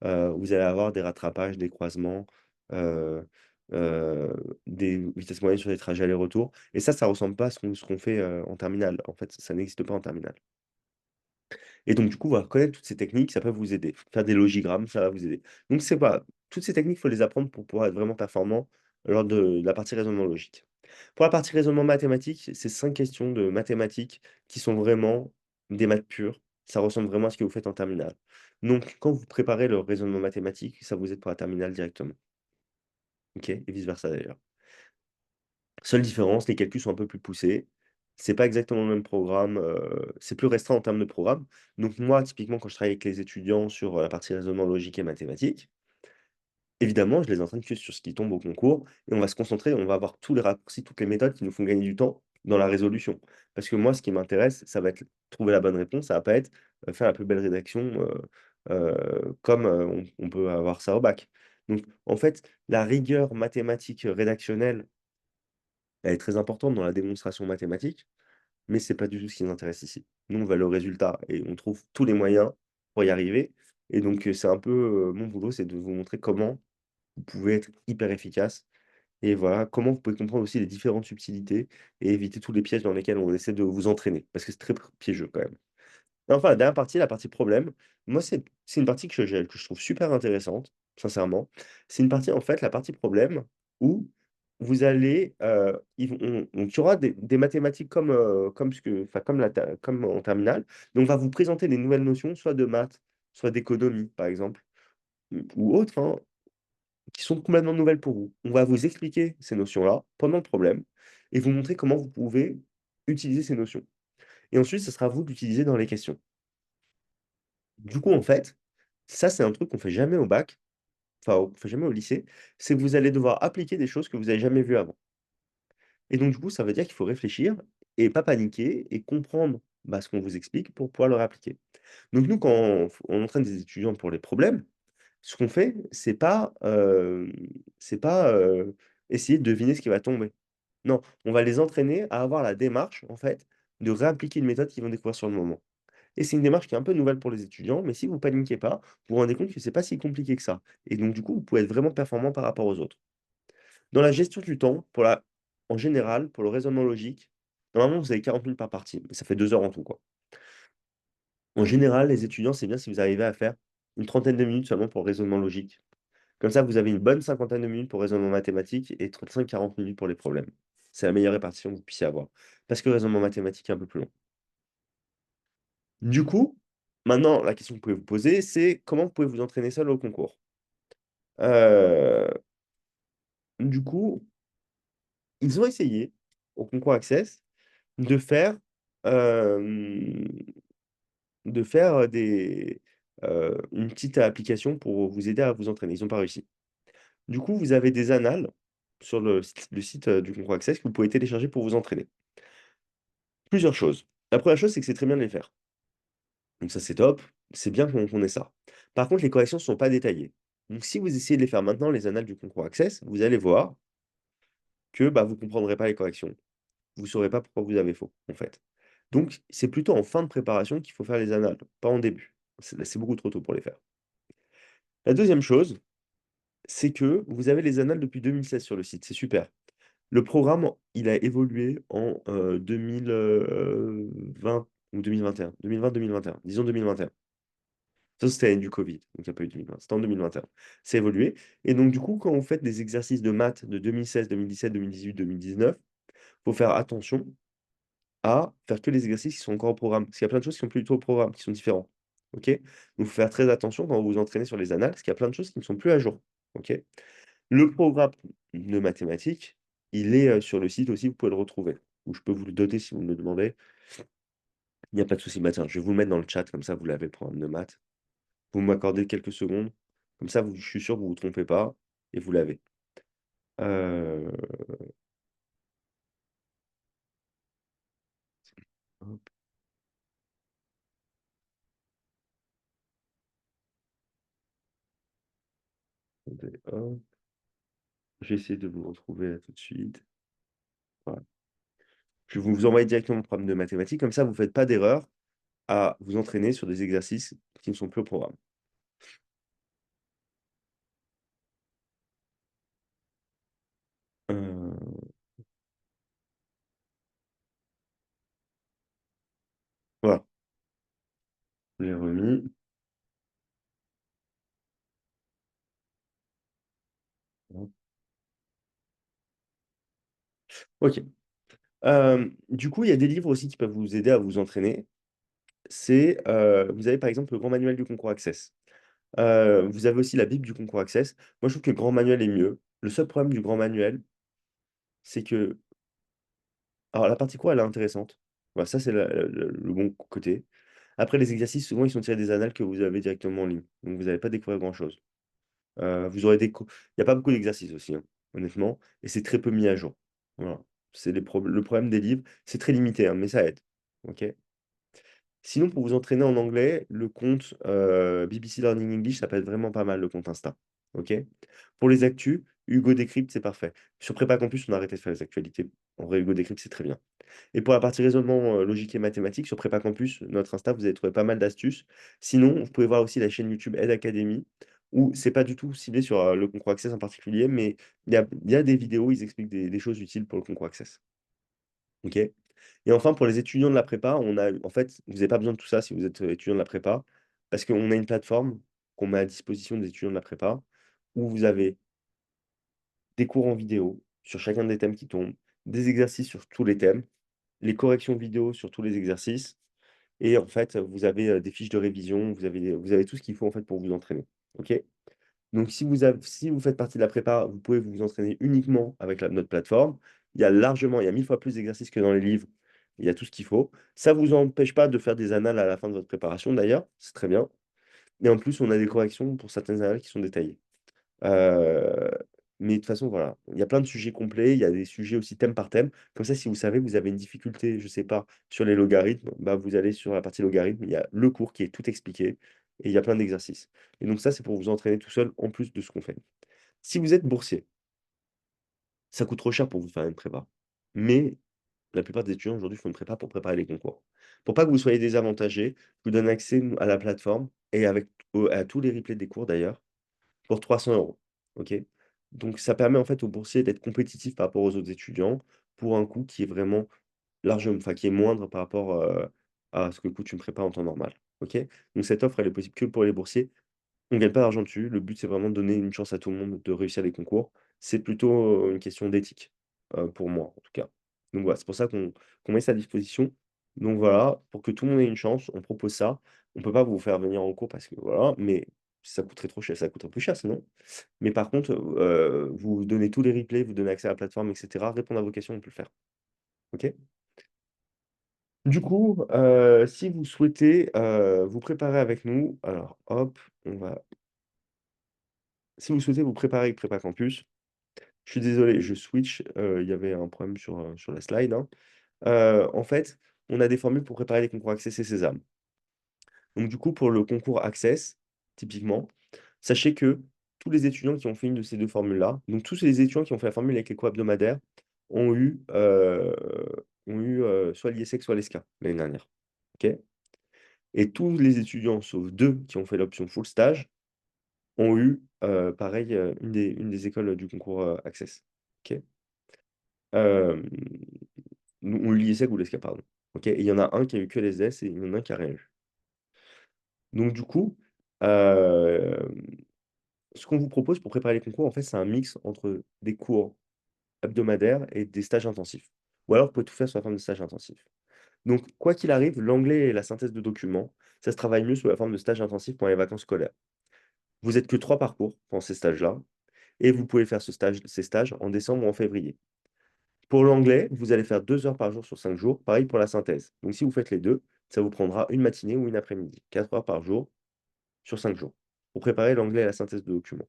Vous allez avoir des rattrapages, des croisements, euh, euh, des vitesses moyennes sur des trajets aller-retour. Et ça ressemble pas à ce qu'on fait en terminale. En fait, ça n'existe pas en terminale. Et donc, du coup, voilà, connaître toutes ces techniques, ça peut vous aider. Faire des logigrammes, ça va vous aider. Donc, c'est pas toutes ces techniques, il faut les apprendre pour pouvoir être vraiment performant lors de la partie raisonnement logique. Pour la partie raisonnement mathématique, c'est 5 questions de mathématiques qui sont vraiment des maths pures. Ça ressemble vraiment à ce que vous faites en terminale. Donc, quand vous préparez le raisonnement mathématique, ça vous aide pour la terminale directement. OK? Et vice-versa d'ailleurs. Seule différence, les calculs sont un peu plus poussés. C'est pas exactement le même programme, c'est plus restreint en termes de programme. Donc moi, typiquement, quand je travaille avec les étudiants sur, la partie raisonnement logique et mathématique, évidemment, je les entraîne que sur ce qui tombe au concours et on va se concentrer, on va avoir tous les raccourcis, toutes les méthodes qui nous font gagner du temps dans la résolution. Parce que moi, ce qui m'intéresse, ça va être trouver la bonne réponse, ça va pas être, faire la plus belle rédaction, comme, on peut avoir ça au bac. Donc en fait, la rigueur mathématique, rédactionnelle, elle est très importante dans la démonstration mathématique, mais c'est pas du tout ce qui nous intéresse ici. Nous, on va le résultat et on trouve tous les moyens pour y arriver. Et donc, c'est un peu mon boulot, c'est de vous montrer comment vous pouvez être hyper efficace et voilà, comment vous pouvez comprendre aussi les différentes subtilités et éviter tous les pièges dans lesquels on essaie de vous entraîner, parce que c'est très piégeux quand même. Et enfin, la dernière partie, la partie problème, moi, c'est une partie que je trouve super intéressante, sincèrement. C'est une partie, en fait, la partie problème où vous allez, donc il y aura des mathématiques comme en terminale, mais on va vous présenter des nouvelles notions, soit de maths, soit d'économie, par exemple, ou autres, hein, qui sont complètement nouvelles pour vous. On va vous expliquer ces notions-là pendant le problème et vous montrer comment vous pouvez utiliser ces notions. Et ensuite, ce sera à vous d'utiliser dans les questions. Du coup, en fait, ça, c'est un truc qu'on fait jamais au bac, enfin, on fait jamais au lycée, c'est que vous allez devoir appliquer des choses que vous avez jamais vues avant. Et donc, du coup, ça veut dire qu'il faut réfléchir et pas paniquer et comprendre, bah, ce qu'on vous explique pour pouvoir le réappliquer. Donc nous, quand on entraîne des étudiants pour les problèmes, ce qu'on fait, c'est pas essayer de deviner ce qui va tomber. Non, on va les entraîner à avoir la démarche, en fait, de réappliquer une méthode qu'ils vont découvrir sur le moment. Et c'est une démarche qui est un peu nouvelle pour les étudiants, mais si vous paniquez pas, vous vous rendez compte que c'est pas si compliqué que ça. Et donc, du coup, vous pouvez être vraiment performant par rapport aux autres. Dans la gestion du temps, en général, pour le raisonnement logique, normalement, vous avez 40 minutes par partie, mais ça fait 2 heures en tout, quoi. En général, les étudiants, c'est bien si vous arrivez à faire une trentaine de minutes seulement pour le raisonnement logique. Comme ça, vous avez une bonne cinquantaine de minutes pour raisonnement mathématique et 35-40 minutes pour les problèmes. C'est la meilleure répartition que vous puissiez avoir. Parce que le raisonnement mathématique est un peu plus long. Du coup, maintenant, la question que vous pouvez vous poser, c'est comment vous pouvez vous entraîner seul au concours? Euh, du coup, ils ont essayé, au concours Access, de faire, euh, une petite application pour vous aider à vous entraîner. Ils n'ont pas réussi. Du coup, vous avez des annales sur le site du concours Access que vous pouvez télécharger pour vous entraîner. Plusieurs choses. La première chose, c'est que c'est très bien de les faire. Donc ça, c'est top. C'est bien qu'on ait ça. Par contre, les corrections ne sont pas détaillées. Donc si vous essayez de les faire maintenant, les annales du concours Access, vous allez voir que bah, vous ne comprendrez pas les corrections. Vous ne saurez pas pourquoi vous avez faux, en fait. Donc, c'est plutôt en fin de préparation qu'il faut faire les annales, pas en début. C'est beaucoup trop tôt pour les faire. La deuxième chose, c'est que vous avez les annales depuis 2016 sur le site. C'est super. Le programme, il a évolué en 2020 ou 2021. 2020-2021. Disons 2021. Ça, c'était l'année du Covid, donc il n'y a pas eu 2020. C'était en 2021. C'est évolué. Et donc, du coup, quand vous faites des exercices de maths de 2016, 2017, 2018, 2019, il faut faire attention à faire que les exercices qui sont encore au programme. Parce qu'il y a plein de choses qui sont plus du tout au programme, qui sont différents. OK? Donc, il faut faire très attention quand vous vous entraînez sur les annales, parce qu'il y a plein de choses qui ne sont plus à jour. OK? Le programme de mathématiques, il est sur le site aussi, vous pouvez le retrouver. Ou je peux vous le doter si vous me le demandez. Il n'y a pas de souci. Bah, tiens, je vais vous le mettre dans le chat, comme ça vous l'avez, le programme de maths. Vous m'accordez quelques secondes. Comme ça, je suis sûr que vous ne vous trompez pas et vous l'avez. Euh, hop, attendez, hop. Je vais essayer de vous retrouver là tout de suite. Voilà. Je vais vous envoyer directement le programme de mathématiques. Comme ça, vous ne faites pas d'erreur à vous entraîner sur des exercices qui ne sont plus au programme. Euh, voilà, je l'ai remis. OK. Du coup, il y a des livres aussi qui peuvent vous aider à vous entraîner. Vous avez par exemple le Grand Manuel du Concours Access. Vous avez aussi la Bible du Concours Access. Moi, je trouve que le Grand Manuel est mieux. Le seul problème du Grand Manuel, c'est que alors la partie cours, elle est intéressante. Voilà, ça, c'est le bon côté. Après, les exercices, souvent, ils sont tirés des annales que vous avez directement en ligne. Donc, vous n'allez pas découvrir grand-chose. Vous aurez des il y a pas beaucoup d'exercices aussi, hein, honnêtement, et c'est très peu mis à jour. Voilà. C'est le problème des livres, c'est très limité, hein, mais ça aide. OK? Sinon, pour vous entraîner en anglais, le compte BBC Learning English, ça peut être vraiment pas mal, le compte Insta. OK? Pour les actus, Hugo Décrypte, c'est parfait. Sur Prépa Campus, on a arrêté de faire les actualités. En vrai, Hugo Décrypte, c'est très bien. Et pour la partie raisonnement logique et mathématique, sur Prépa Campus, notre Insta, vous allez trouver pas mal d'astuces. Sinon, vous pouvez voir aussi la chaîne YouTube Ed Academy, où c'est pas du tout ciblé sur le concours Access en particulier, mais il y a des vidéos, ils expliquent des choses utiles pour le concours Access. OK? Et enfin, pour les étudiants de la prépa, en fait, vous n'avez pas besoin de tout ça si vous êtes étudiant de la prépa, parce qu'on a une plateforme qu'on met à disposition des étudiants de la prépa, où vous avez des cours en vidéo sur chacun des thèmes qui tombent, des exercices sur tous les thèmes, les corrections vidéo sur tous les exercices et en fait, vous avez, des fiches de révision, vous avez tout ce qu'il faut en fait pour vous entraîner. OK? Donc si vous faites partie de la prépa, vous pouvez vous entraîner uniquement avec notre plateforme. Il y a 1000 fois plus d'exercices que dans les livres. Il y a tout ce qu'il faut. Ça vous empêche pas de faire des annales à la fin de votre préparation d'ailleurs, c'est très bien. Et en plus, on a des corrections pour certaines annales qui sont détaillées. Heu, mais de toute façon, voilà, il y a plein de sujets complets, il y a des sujets aussi thème par thème. Comme ça, si vous savez, vous avez une difficulté, je sais pas, sur les logarithmes, bah, vous allez sur la partie logarithme, il y a le cours qui est tout expliqué et il y a plein d'exercices. Et donc ça, c'est pour vous entraîner tout seul en plus de ce qu'on fait. Si vous êtes boursier, ça coûte trop cher pour vous faire une prépa. Mais la plupart des étudiants aujourd'hui font une prépa pour préparer les concours. Pour pas que vous soyez désavantagés, je vous donne accès à la plateforme et à tous les replays des cours d'ailleurs pour 300 €. OK? Donc ça permet en fait aux boursiers d'être compétitifs par rapport aux autres étudiants pour un coût qui est vraiment qui est moindre par rapport, à ce que coûte une prépa en temps normal. OK? Donc cette offre, elle est possible que pour les boursiers. On gagne pas d'argent dessus. Le but, c'est vraiment de donner une chance à tout le monde de réussir les concours. C'est plutôt, une question d'éthique, pour moi en tout cas. Donc voilà, c'est pour ça qu'on met ça à disposition. Donc voilà, pour que tout le monde ait une chance, on propose ça. On peut pas vous faire venir en cours parce que voilà, mais ça coûterait trop cher, ça coûterait plus cher sinon. Mais par contre, vous donnez tous les replays, vous donnez accès à la plateforme et cetera, répondre à vos questions, on peut le faire. OK? Du coup, si vous souhaitez, vous préparer avec nous, alors hop, on va si vous souhaitez vous préparer avec Prépa Campus, je suis désolé, je switch, il y avait un problème sur la slide, hein. En fait, on a des formules pour préparer les concours Access et Sésame. Donc du coup, pour le concours Access, typiquement, sachez que tous les étudiants qui ont fait une de ces 2 formules-là, donc tous les étudiants qui ont fait la formule avec les cours hebdomadaires ont eu, soit l'IESEC, soit l'ESCA l'année dernière. OK? Et tous les étudiants, sauf 2 qui ont fait l'option full stage, ont eu, pareil, une des écoles du concours, Access. OK? Hem, ou l'IESEG ou l'ESCA, pardon. OK? Et il y en a un qui a eu que les S et il y en a un qui a rien eu. Donc du coup, hem, ce qu'on vous propose pour préparer les concours, en fait, c'est un mix entre des cours hebdomadaires et des stages intensifs. Ou alors vous pouvez tout faire sous la forme de stages intensifs. Donc quoi qu'il arrive, l'anglais et la synthèse de documents, ça se travaille mieux sous la forme de stages intensifs pendant les vacances scolaires. Vous êtes que 3 par cours pendant ces stages-là et vous pouvez faire ces stages en décembre ou en février. Pour l'anglais, vous allez faire 2 heures par jour sur 5 jours, pareil pour la synthèse. Donc si vous faites les 2, ça vous prendra une matinée ou une après-midi, 4 heures par jour sur 5 jours, pour préparer l'anglais et la synthèse de documents.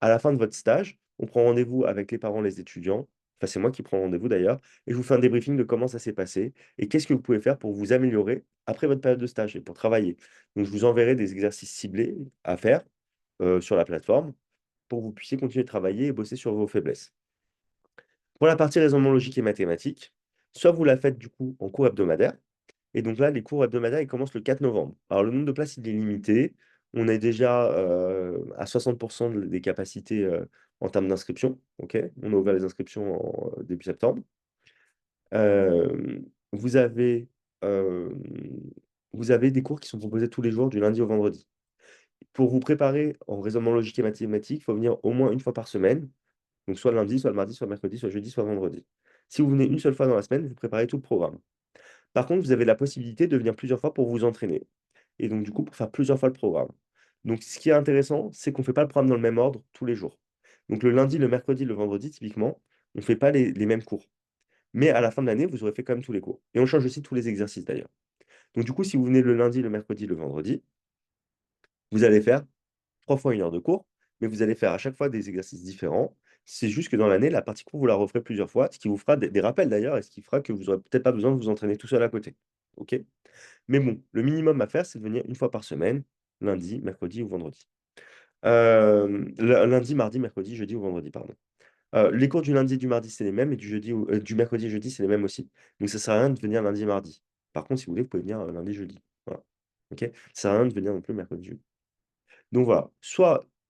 À la fin de votre stage, on prend rendez-vous avec les parents, les étudiants, enfin c'est moi qui prends rendez-vous d'ailleurs, et je vous fais un débriefing de comment ça s'est passé et qu'est-ce que vous pouvez faire pour vous améliorer après votre période de stage et pour travailler. Donc je vous enverrai des exercices ciblés à faire, sur la plateforme pour que vous puissiez continuer de travailler et bosser sur vos faiblesses. Pour la partie raisonnement logique et mathématique, soit vous la faites du coup en cours hebdomadaire, et donc là, les cours hebdomadaires, ils commencent le 4 novembre. Alors le nombre de places, il est limité. On est déjà, à 60 des capacités, en termes d'inscription, OK? On a ouvert les inscriptions en, début septembre. Vous avez, hem, vous avez des cours qui sont proposés tous les jours du lundi au vendredi. Pour vous préparer en raisonnement logique et mathématique, il faut venir au moins une fois par semaine. Donc soit le lundi, soit le mardi, soit le mercredi, soit le jeudi, soit vendredi. Si vous venez une seule fois dans la semaine, vous préparez tout le programme. Par contre, vous avez la possibilité de venir plusieurs fois pour vous entraîner et donc du coup, pour faire plusieurs fois le programme. Donc ce qui est intéressant, c'est qu'on ne fait pas le programme dans le même ordre tous les jours. Donc le lundi, le mercredi, le vendredi, typiquement, on ne fait pas les mêmes cours. Mais à la fin de l'année, vous aurez fait quand même tous les cours et on change aussi tous les exercices d'ailleurs. Donc du coup, si vous venez le lundi, le mercredi, le vendredi, vous allez faire 3 fois 1 heure de cours, mais vous allez faire à chaque fois des exercices différents. C'est juste que dans l'année, la partie cours, vous la referez plusieurs fois, ce qui vous fera des rappels d'ailleurs et ce qui fera que vous aurez peut-être pas besoin de vous entraîner tout seul à côté. OK? Mais bon, le minimum à faire, c'est de venir une fois par semaine, lundi, mercredi ou vendredi. Lundi, mardi, mercredi, jeudi ou vendredi, pardon. Les cours du lundi et du mardi, c'est les mêmes et du mercredi et jeudi, c'est les mêmes aussi. Donc ça sert à rien de venir lundi et mardi. Par contre, si vous voulez, vous pouvez venir, lundi, jeudi. Voilà. OK? Ça sert à rien de venir non plus mercredi, jeudi. Donc voilà,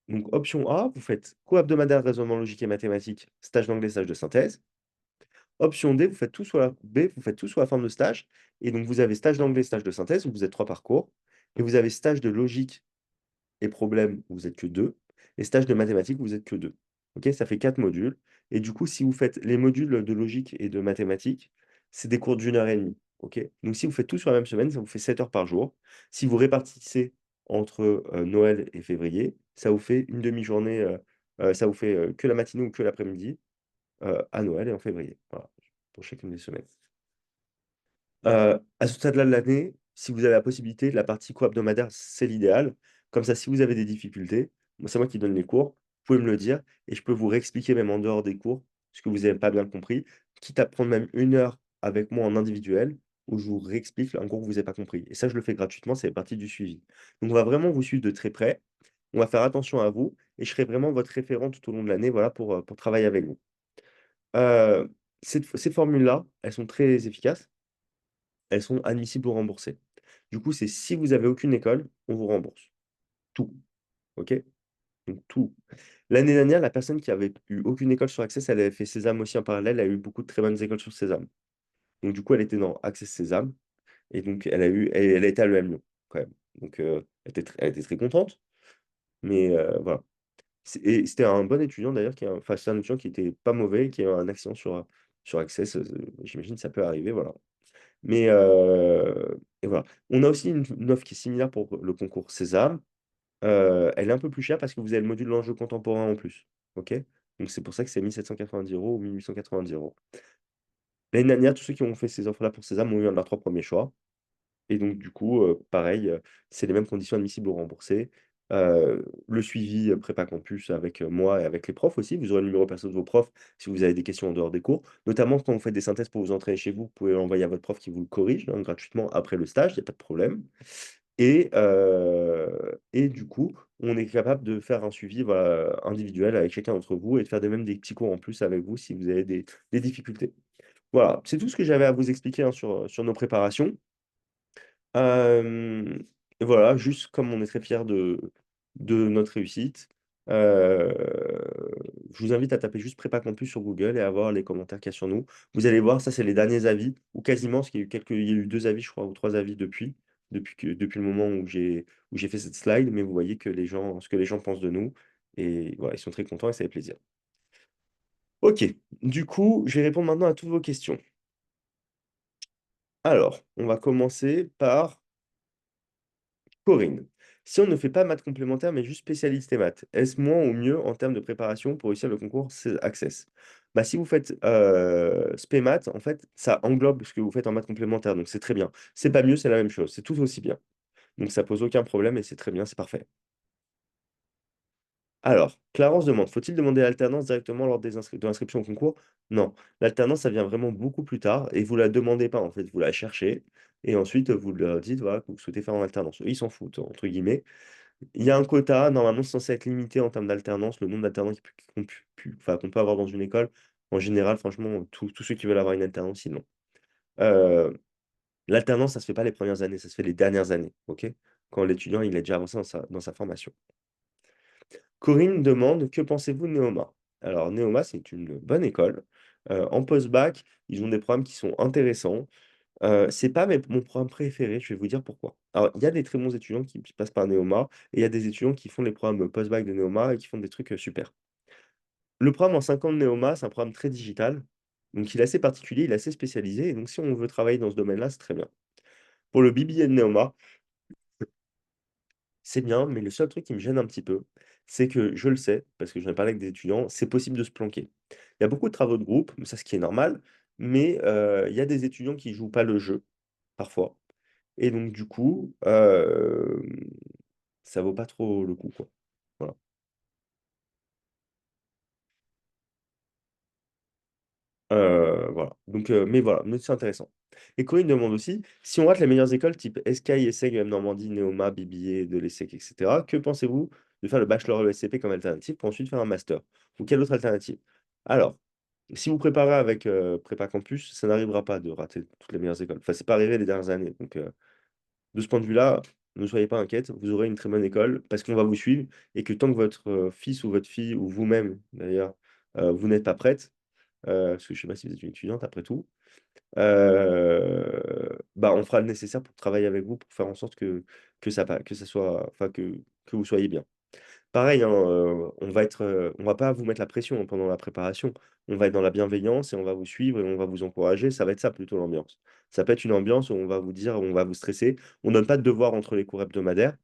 donc option A, vous faites cours hebdomadaire, raisonnement logique et mathématiques, stage d'anglais, stage de synthèse. Option D, vous faites tout sous la forme de stage et donc vous avez stage d'anglais, stage de synthèse où vous êtes 3 par cours et vous avez stage de logique et problème où vous êtes que 2 et stage de mathématiques où vous êtes que 2. OK? Ça fait 4 modules Et du coup, si vous faites les modules de logique et de mathématiques, c'est des cours d'1 heure et demie. OK? Donc si vous faites tout sur la même semaine, ça vous fait 7 heures par jour. Si vous répartissez entre Noël et février, ça vous fait une demi-journée, ça vous fait que la matinée ou que l'après-midi à Noël et en février. Voilà, pour chacune des semaines. À ce stade-là de l'année, si vous avez la possibilité, la partie co-hebdomadaire, c'est l'idéal. Comme ça, si vous avez des difficultés, moi, c'est moi qui donne les cours, vous pouvez me le dire et je peux vous réexpliquer même en dehors des cours ce que vous n'avez pas bien compris, quitte à prendre même 1 heure avec moi en individuel où je vous réexplique un cours que vous n'avez pas compris. Et ça, je le fais gratuitement, c'est partie du suivi. Donc, on va vraiment vous suivre de très près. On va faire attention à vous et je serai vraiment votre référent tout au long de l'année, voilà, pour travailler avec vous. Heu, ces formules-là, elles sont très efficaces. Elles sont admissibles ou remboursées. Du coup, c'est si vous avez aucune école, on vous rembourse. Tout, OK? Donc tout. L'année dernière, la personne qui avait eu aucune école sur Access, elle avait fait Sésame aussi en parallèle, elle a eu beaucoup de très bonnes écoles sur Sésame. Donc du coup, elle était dans Access Sésame et donc elle a été à l'EM Lyon quand même. Donc elle était très contente, mais voilà. C'était un bon étudiant d'ailleurs enfin, c'est un étudiant qui était pas mauvais, qui a eu un accident sur Access, j'imagine que ça peut arriver, voilà. Mais et voilà. On a aussi une offre qui est similaire pour le concours Sésame. Elle est un peu plus chère parce que vous avez le module d'enjeux contemporain en plus. OK? Donc c'est pour ça que c'est 1 790 € ou 1 890 €. L'année dernière, tous ceux qui ont fait ces offres-là pour Sésame ont eu un de leurs 3 premiers choix. Et donc du coup, pareil, c'est les mêmes conditions admissibles ou remboursées. Le suivi, prépa campus avec, moi et avec les profs aussi. Vous aurez le numéro perso de vos profs si vous avez des questions en dehors des cours. Notamment quand vous faites des synthèses pour vous entraîner chez vous, vous pouvez l'envoyer à votre prof qui vous le corrige, hein, gratuitement après le stage, il y a pas de problème. Et du coup, on est capable de faire un suivi, voilà, individuel avec chacun d'entre vous et de faire même des petits cours en plus avec vous si vous avez des difficultés. Voilà, c'est tout ce que j'avais à vous expliquer, hein, sur nos préparations. Hem, et voilà, juste comme on est très fiers de notre réussite, heu, je vous invite à taper juste prépa campus sur Google et à voir les commentaires qu'il y a sur nous. Vous allez voir, ça, c'est les derniers avis ou quasiment, parce qu'il y a eu 2 avis, je crois, ou 3 avis depuis le moment où j'ai fait cette slide, mais vous voyez que ce que les gens pensent de nous et voilà, ils sont très contents et ça fait plaisir. OK, du coup, je vais répondre maintenant à toutes vos questions. Alors, on va commencer par Corinne, si on ne fait pas maths complémentaires, mais juste spécialiste et maths, est-ce moins ou mieux en termes de préparation pour réussir le concours Access? Bah, si vous faites spé maths, en fait, ça englobe ce que vous faites en maths complémentaires, donc c'est très bien. C'est pas mieux, c'est la même chose, c'est tout aussi bien. Donc ça pose aucun problème et c'est très bien, c'est parfait. Alors, Clarence demande, faut-il demander l'alternance directement lors de l'inscription au concours? Non, l'alternance, ça vient vraiment beaucoup plus tard et vous la demandez pas en fait, vous la cherchez et ensuite vous leur dites voilà, que vous souhaitez faire en alternance. Eux, ils s'en foutent, entre guillemets. Il y a un quota, normalement, c'est censé être limité en termes d'alternance, le nombre d'alternants qu'on peut avoir dans une école. En général, franchement, tous ceux qui veulent avoir une alternance, ils l'ont. Heu, L'alternance, ça se fait pas les premières années, ça se fait les dernières années, OK? Quand l'étudiant, il est déjà avancé dans sa formation. Corinne demande: «Que pensez-vous de Neoma?» Alors Neoma, c'est une bonne école. En post-bac, ils ont des programmes qui sont intéressants. C'est pas mon programme préféré, je vais vous dire pourquoi. Alors, il y a des très bons étudiants qui passent par Neoma et il y a des étudiants qui font les programmes post-bac de Neoma et qui font des trucs, super. Le programme en 5 ans de Neoma, c'est un programme très digital, donc il est assez particulier, il est assez spécialisé et donc si on veut travailler dans ce domaine-là, c'est très bien. Pour le BBA de Neoma, c'est bien, mais le seul truc qui me gêne un petit peu, c'est que je le sais, parce que j'en ai parlé avec des étudiants, c'est possible de se planquer. Il y a beaucoup de travaux de groupe, mais ça, ce qui est normal, mais il y a des étudiants qui jouent pas le jeu, parfois. Et donc du coup, ça vaut pas trop le coup, quoi. Voilà. Voilà. Donc mais voilà, mais c'est intéressant. Et Corinne demande aussi: «Si on rate les meilleures écoles type ESCAI, ESSEC, EM Normandie, Neoma, BBA, de l'ESSEC et cetera, que pensez-vous de faire le bachelor ESCP comme alternative pour ensuite faire un master? Ou quelle autre alternative?» Alors, si vous préparez avec, Prépa Campus, ça n'arrivera pas de rater toutes les meilleures écoles. Enfin, c'est pas arrivé les dernières années, donc de ce point de vue-là, ne soyez pas inquiète, vous aurez une très bonne école parce qu'on va vous suivre et que tant que votre, fils ou votre fille ou vous-même d'ailleurs, vous n'êtes pas prête, parce que je sais pas si vous êtes une étudiante après tout, bah, on fera le nécessaire pour travailler avec vous pour faire en sorte que ça soit enfin que vous soyez bien. pareil, hein, on va pas vous mettre la pression, hein, pendant la préparation. On va être dans la bienveillance et on va vous suivre et on va vous encourager. Ça va être ça plutôt l'ambiance. Ça peut être une ambiance où on va vous dire, on va vous stresser. On donne pas de devoirs entre les cours hebdomadaires.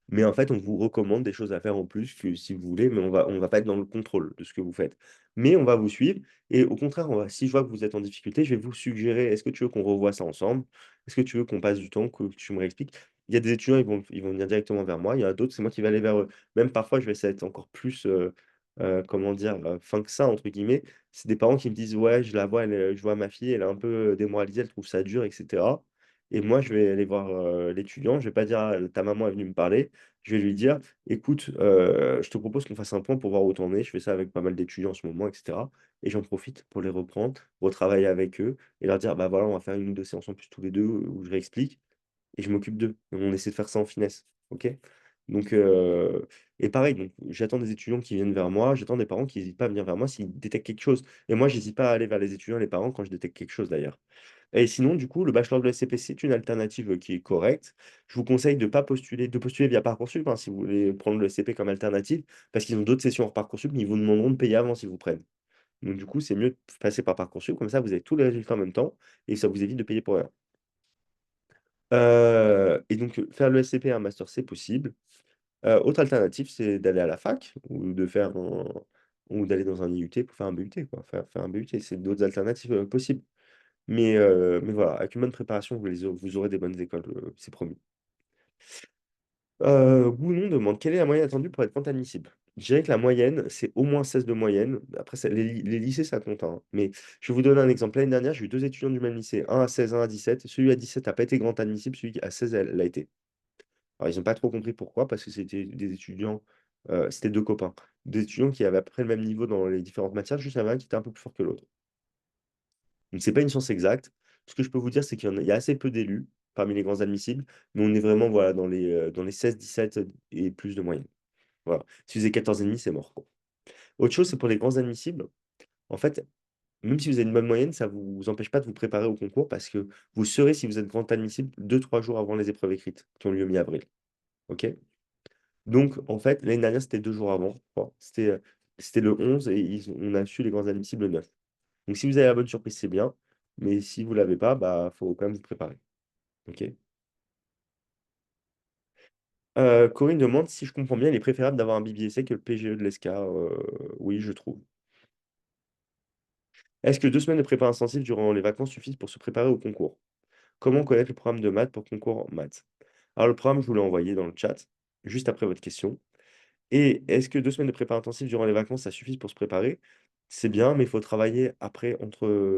Mais en fait, on vous recommande des choses à faire en plus que si vous voulez, mais on va pas être dans le contrôle de ce que vous faites. Mais on va vous suivre et au contraire, si je vois que vous êtes en difficulté, je vais vous suggérer: «Est-ce que tu veux qu'on revoie ça ensemble? Est-ce que tu veux qu'on passe du temps, que tu me réexpliques?» Il y a des étudiants, ils vont venir directement vers moi. Il y en a d'autres, c'est moi qui vais aller vers eux. Même parfois, je vais essayer d'être encore plus, comment dire? «Fin que ça» entre guillemets. C'est des parents qui me disent: «Ouais, je la vois, je vois ma fille, elle est un peu, démoralisée, elle trouve ça dur et cetera». Et moi, je vais aller voir, l'étudiant, je vais pas dire: «Ah, ta maman est venue me parler». Je vais lui dire: «Écoute, je te propose qu'on fasse un point pour voir où tu en es». Je fais ça avec pas mal d'étudiants en ce moment et cetera et j'en profite pour les reprendre, retravailler avec eux et leur dire: «Bah, voilà, on va faire 1 ou 2 séances en plus tous les 2 où je réexplique et je m'occupe d'eux». Et on essaie de faire ça en finesse, OK? Donc et pareil, donc j'attends des étudiants qui viennent vers moi, j'attends des parents qui hésitent pas à venir vers moi s'ils détectent quelque chose et moi, j'hésite pas à aller vers les étudiants et les parents quand je détecte quelque chose d'ailleurs. Et sinon, du coup, le bachelor de SCP, c'est une alternative, qui est correcte. Je vous conseille de postuler via Parcoursup, hein, si vous voulez prendre le SCP comme alternative, parce qu'ils ont d'autres sessions hors Parcoursup, mais ils vous demanderont de payer avant s'ils vous prennent. Donc du coup, c'est mieux de passer par Parcoursup, comme ça vous avez tous les résultats en même temps et ça vous évite de payer pour rien. Et donc, faire le SCP et un master, c'est possible. Autre alternative, c'est d'aller à la fac ou d'aller dans un IUT pour faire un BUT, quoi, faire un BUT. C'est d'autres alternatives, possibles. Mais voilà, avec une bonne préparation, vous aurez des bonnes écoles, c'est promis. Oui ou non demande: «Quelle est la moyenne attendue pour être comptadmissible?» Je dirais que la moyenne, c'est au moins 16 de moyenne. Après ça les lycées, ça compte, hein. Mais je vais vous donner un exemple. L'année dernière, j'ai eu 2 étudiants du même lycée, un à 16, un à 17. Celui à 17 n'a pas été grand admissible, celui à 16 l'a été. Alors ils ont pas trop compris pourquoi, parce que c'était des étudiants, c'était 2 copains. 2 étudiants qui avaient à peu près le même niveau dans les différentes matières, juste il y en avait un qui était un peu plus fort que l'autre. Donc c'est pas une science exacte. Ce que je peux vous dire, c'est qu'il y a assez peu d'élus parmi les grands admissibles, mais on est vraiment, voilà, dans les 16-17 et plus de moyenne. Voilà. Si vous avez 14,5, c'est mort, quoi. Autre chose, c'est pour les grands admissibles, en fait, même si vous avez une bonne moyenne, ça vous empêche pas de vous préparer au concours parce que vous saurez si vous êtes grand admissible 2-3 jours avant les épreuves écrites qui ont lieu mi-avril. OK? Donc en fait, l'année dernière, c'était 2 jours avant, je crois. C'était le 11 et on a su les grands admissibles le 9. Donc si vous avez la bonne surprise, c'est bien, mais si vous l'avez pas, bah, faut quand même vous préparer. OK? Corinne demande: «Si je comprends bien, il est préférable d'avoir un BBSA que le PGE de l'ESCA?» Oui, je trouve. Est-ce que 2 semaines de prépa intensive durant les vacances suffisent pour se préparer au concours? Comment connaître le programme de maths pour concours en maths? Alors le programme, je vous l'ai envoyé dans le chat, juste après votre question. Et est-ce que 2 semaines de prépa intensive durant les vacances, ça suffit pour se préparer? C'est bien, mais il faut travailler après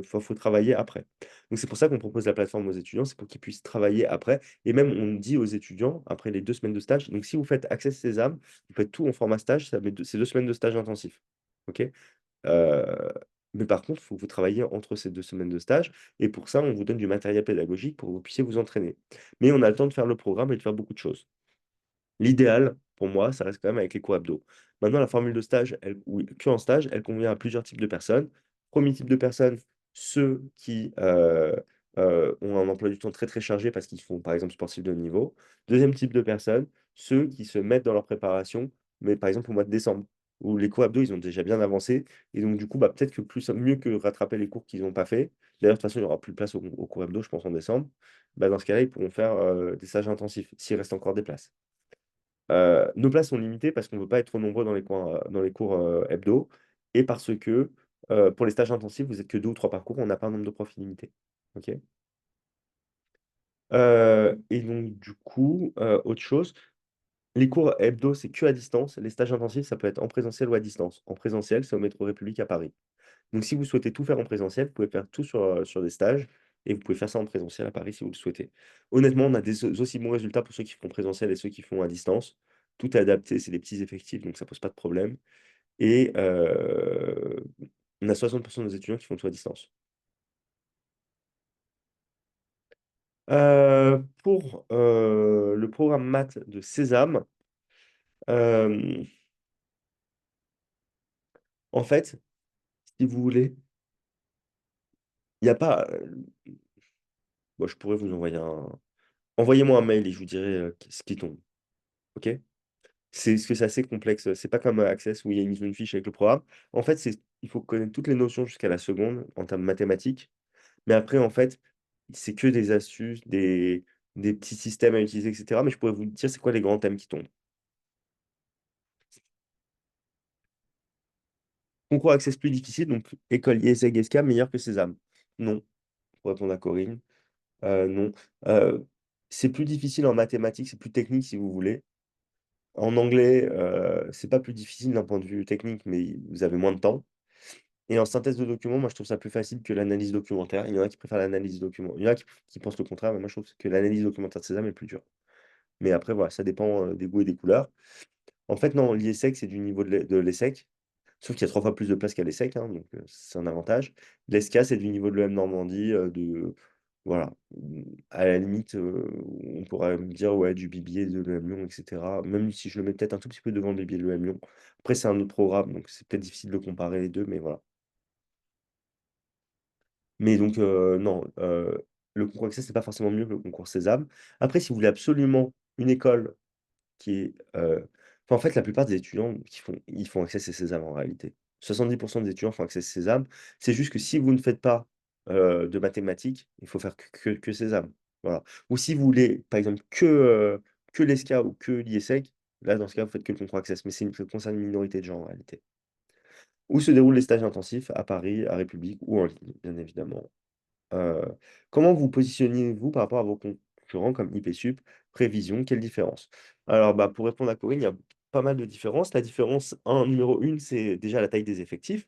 faut travailler après. Donc c'est pour ça qu'on propose la plateforme aux étudiants, c'est pour qu'ils puissent travailler après et même on dit aux étudiants, après les 2 semaines de stage, donc si vous faites Access Sésame, vous faites tout en format stage, ça met c'est 2 semaines de stage intensif. OK? Heu, mais par contre, il faut que vous travaillez entre ces 2 semaines de stage et pour ça, on vous donne du matériel pédagogique pour que vous puissiez vous entraîner. Mais on a le temps de faire le programme et de faire beaucoup de choses. L'idéal, pour moi, ça reste quand même avec les cours hebdo. Maintenant, la formule de stage, elle oui, qu'en stage, elle convient à plusieurs types de personnes. Premier type de personnes, ceux qui, ont un emploi du temps très, très chargé parce qu'ils font, par exemple, sportif de haut niveau. Deuxième type de personnes, ceux qui se mettent dans leur préparation, mais par exemple au mois de décembre, où les cours hebdo, ils ont déjà bien avancé et donc du coup, bah, peut-être que mieux que rattraper les cours qu'ils n'ont pas fait, d'ailleurs, de toute façon, il y aura plus de place aux cours hebdo, je pense, en décembre. Bah, dans ce cas-là, ils pourront faire, des stages intensifs, s'il reste encore des places. Nos places sont limitées parce qu'on ne veut pas être trop nombreux dans les cours, hebdo et parce que, pour les stages intensifs, vous êtes que 2 ou 3 par cours, on n'a pas un nombre de profs illimité. OK? Et donc du coup, autre chose, les cours hebdo, c'est que à distance. Les stages intensifs, ça peut être en présentiel ou à distance. En présentiel, c'est au Métro République à Paris. Donc si vous souhaitez tout faire en présentiel, vous pouvez faire tout sur des stages et vous pouvez faire ça en présentiel à Paris si vous le souhaitez. Honnêtement, on a des aussi bons résultats pour ceux qui font en présentiel et ceux qui font à distance. Tout est adapté, c'est des petits effectifs, donc ça pose pas de problème et on a 60 de nos étudiants qui font tout à distance. Pour, le programme maths de Sésame, hem, en fait, si vous voulez, il y a pas, bon, je pourrais vous envoyer un envoyez-moi un mail et je vous dirai, ce qui tombe, OK? C'est ce que c'est assez complexe. C'est pas comme Access où il y a une fiche avec le programme. En fait, il faut connaître toutes les notions jusqu'à la seconde en termes mathématiques. Mais après, en fait, c'est que des astuces, des petits systèmes à utiliser, etc. Mais je pourrais vous dire c'est quoi les grands thèmes qui tombent. Concours Access plus difficile, donc école IESEG ESCA meilleur que Sésame. Non, pour répondre à Corinne. Non. Euh, c'est plus difficile en mathématiques, c'est plus technique si vous voulez. En anglais, c'est pas plus difficile d'un point de vue technique, mais vous avez moins de temps. Et en synthèse de documents, moi je trouve ça plus facile que l'analyse documentaire. Il y en a qui préfèrent l'analyse document. Il y en a qui pensent le contraire, mais moi je trouve que l'analyse documentaire de Sésame est plus dure. Mais après, voilà, ça dépend des goûts et des couleurs. En fait, non, l'IESEC, c'est du niveau de l'ESSEC. Sauf qu'il y a 3 fois plus de place qu'à l'ESSEC, hein, donc c'est un avantage. L'ESCA, c'est du niveau de l'EM Normandie, voilà. À la limite, on pourrait me dire, ouais, du BBA de l'EM Lyon, etc. Même si je le mets peut-être un tout petit peu devant le BBA de l'EM Lyon. Après, c'est un autre programme, donc c'est peut-être difficile de comparer les deux, mais voilà. Mais donc, non, le concours Access, c'est pas forcément mieux que le concours Sésame. Après, si vous voulez absolument une école qui est, enfin, en fait, la plupart des étudiants ils font Access et Sésame en réalité. 70% des étudiants font Access et Sésame. C'est juste que si vous ne faites pas de mathématiques, il faut faire que Sésame. Voilà. Ou si vous voulez, par exemple, que l'ESCA ou que l'IESEC, là, dans ce cas, vous faites que le concours Access. Mais ça concerne une minorité de gens en réalité. Où se déroulent les stages intensifs? À Paris, à République ou en ligne, bien évidemment. Heu, comment vous positionnez-vous par rapport à vos concurrents comme IPSUP, Prévision? Quelle différence? Alors, bah, pour répondre à Corinne, il y a pas mal de différences. La différence numéro 1, c'est déjà la taille des effectifs.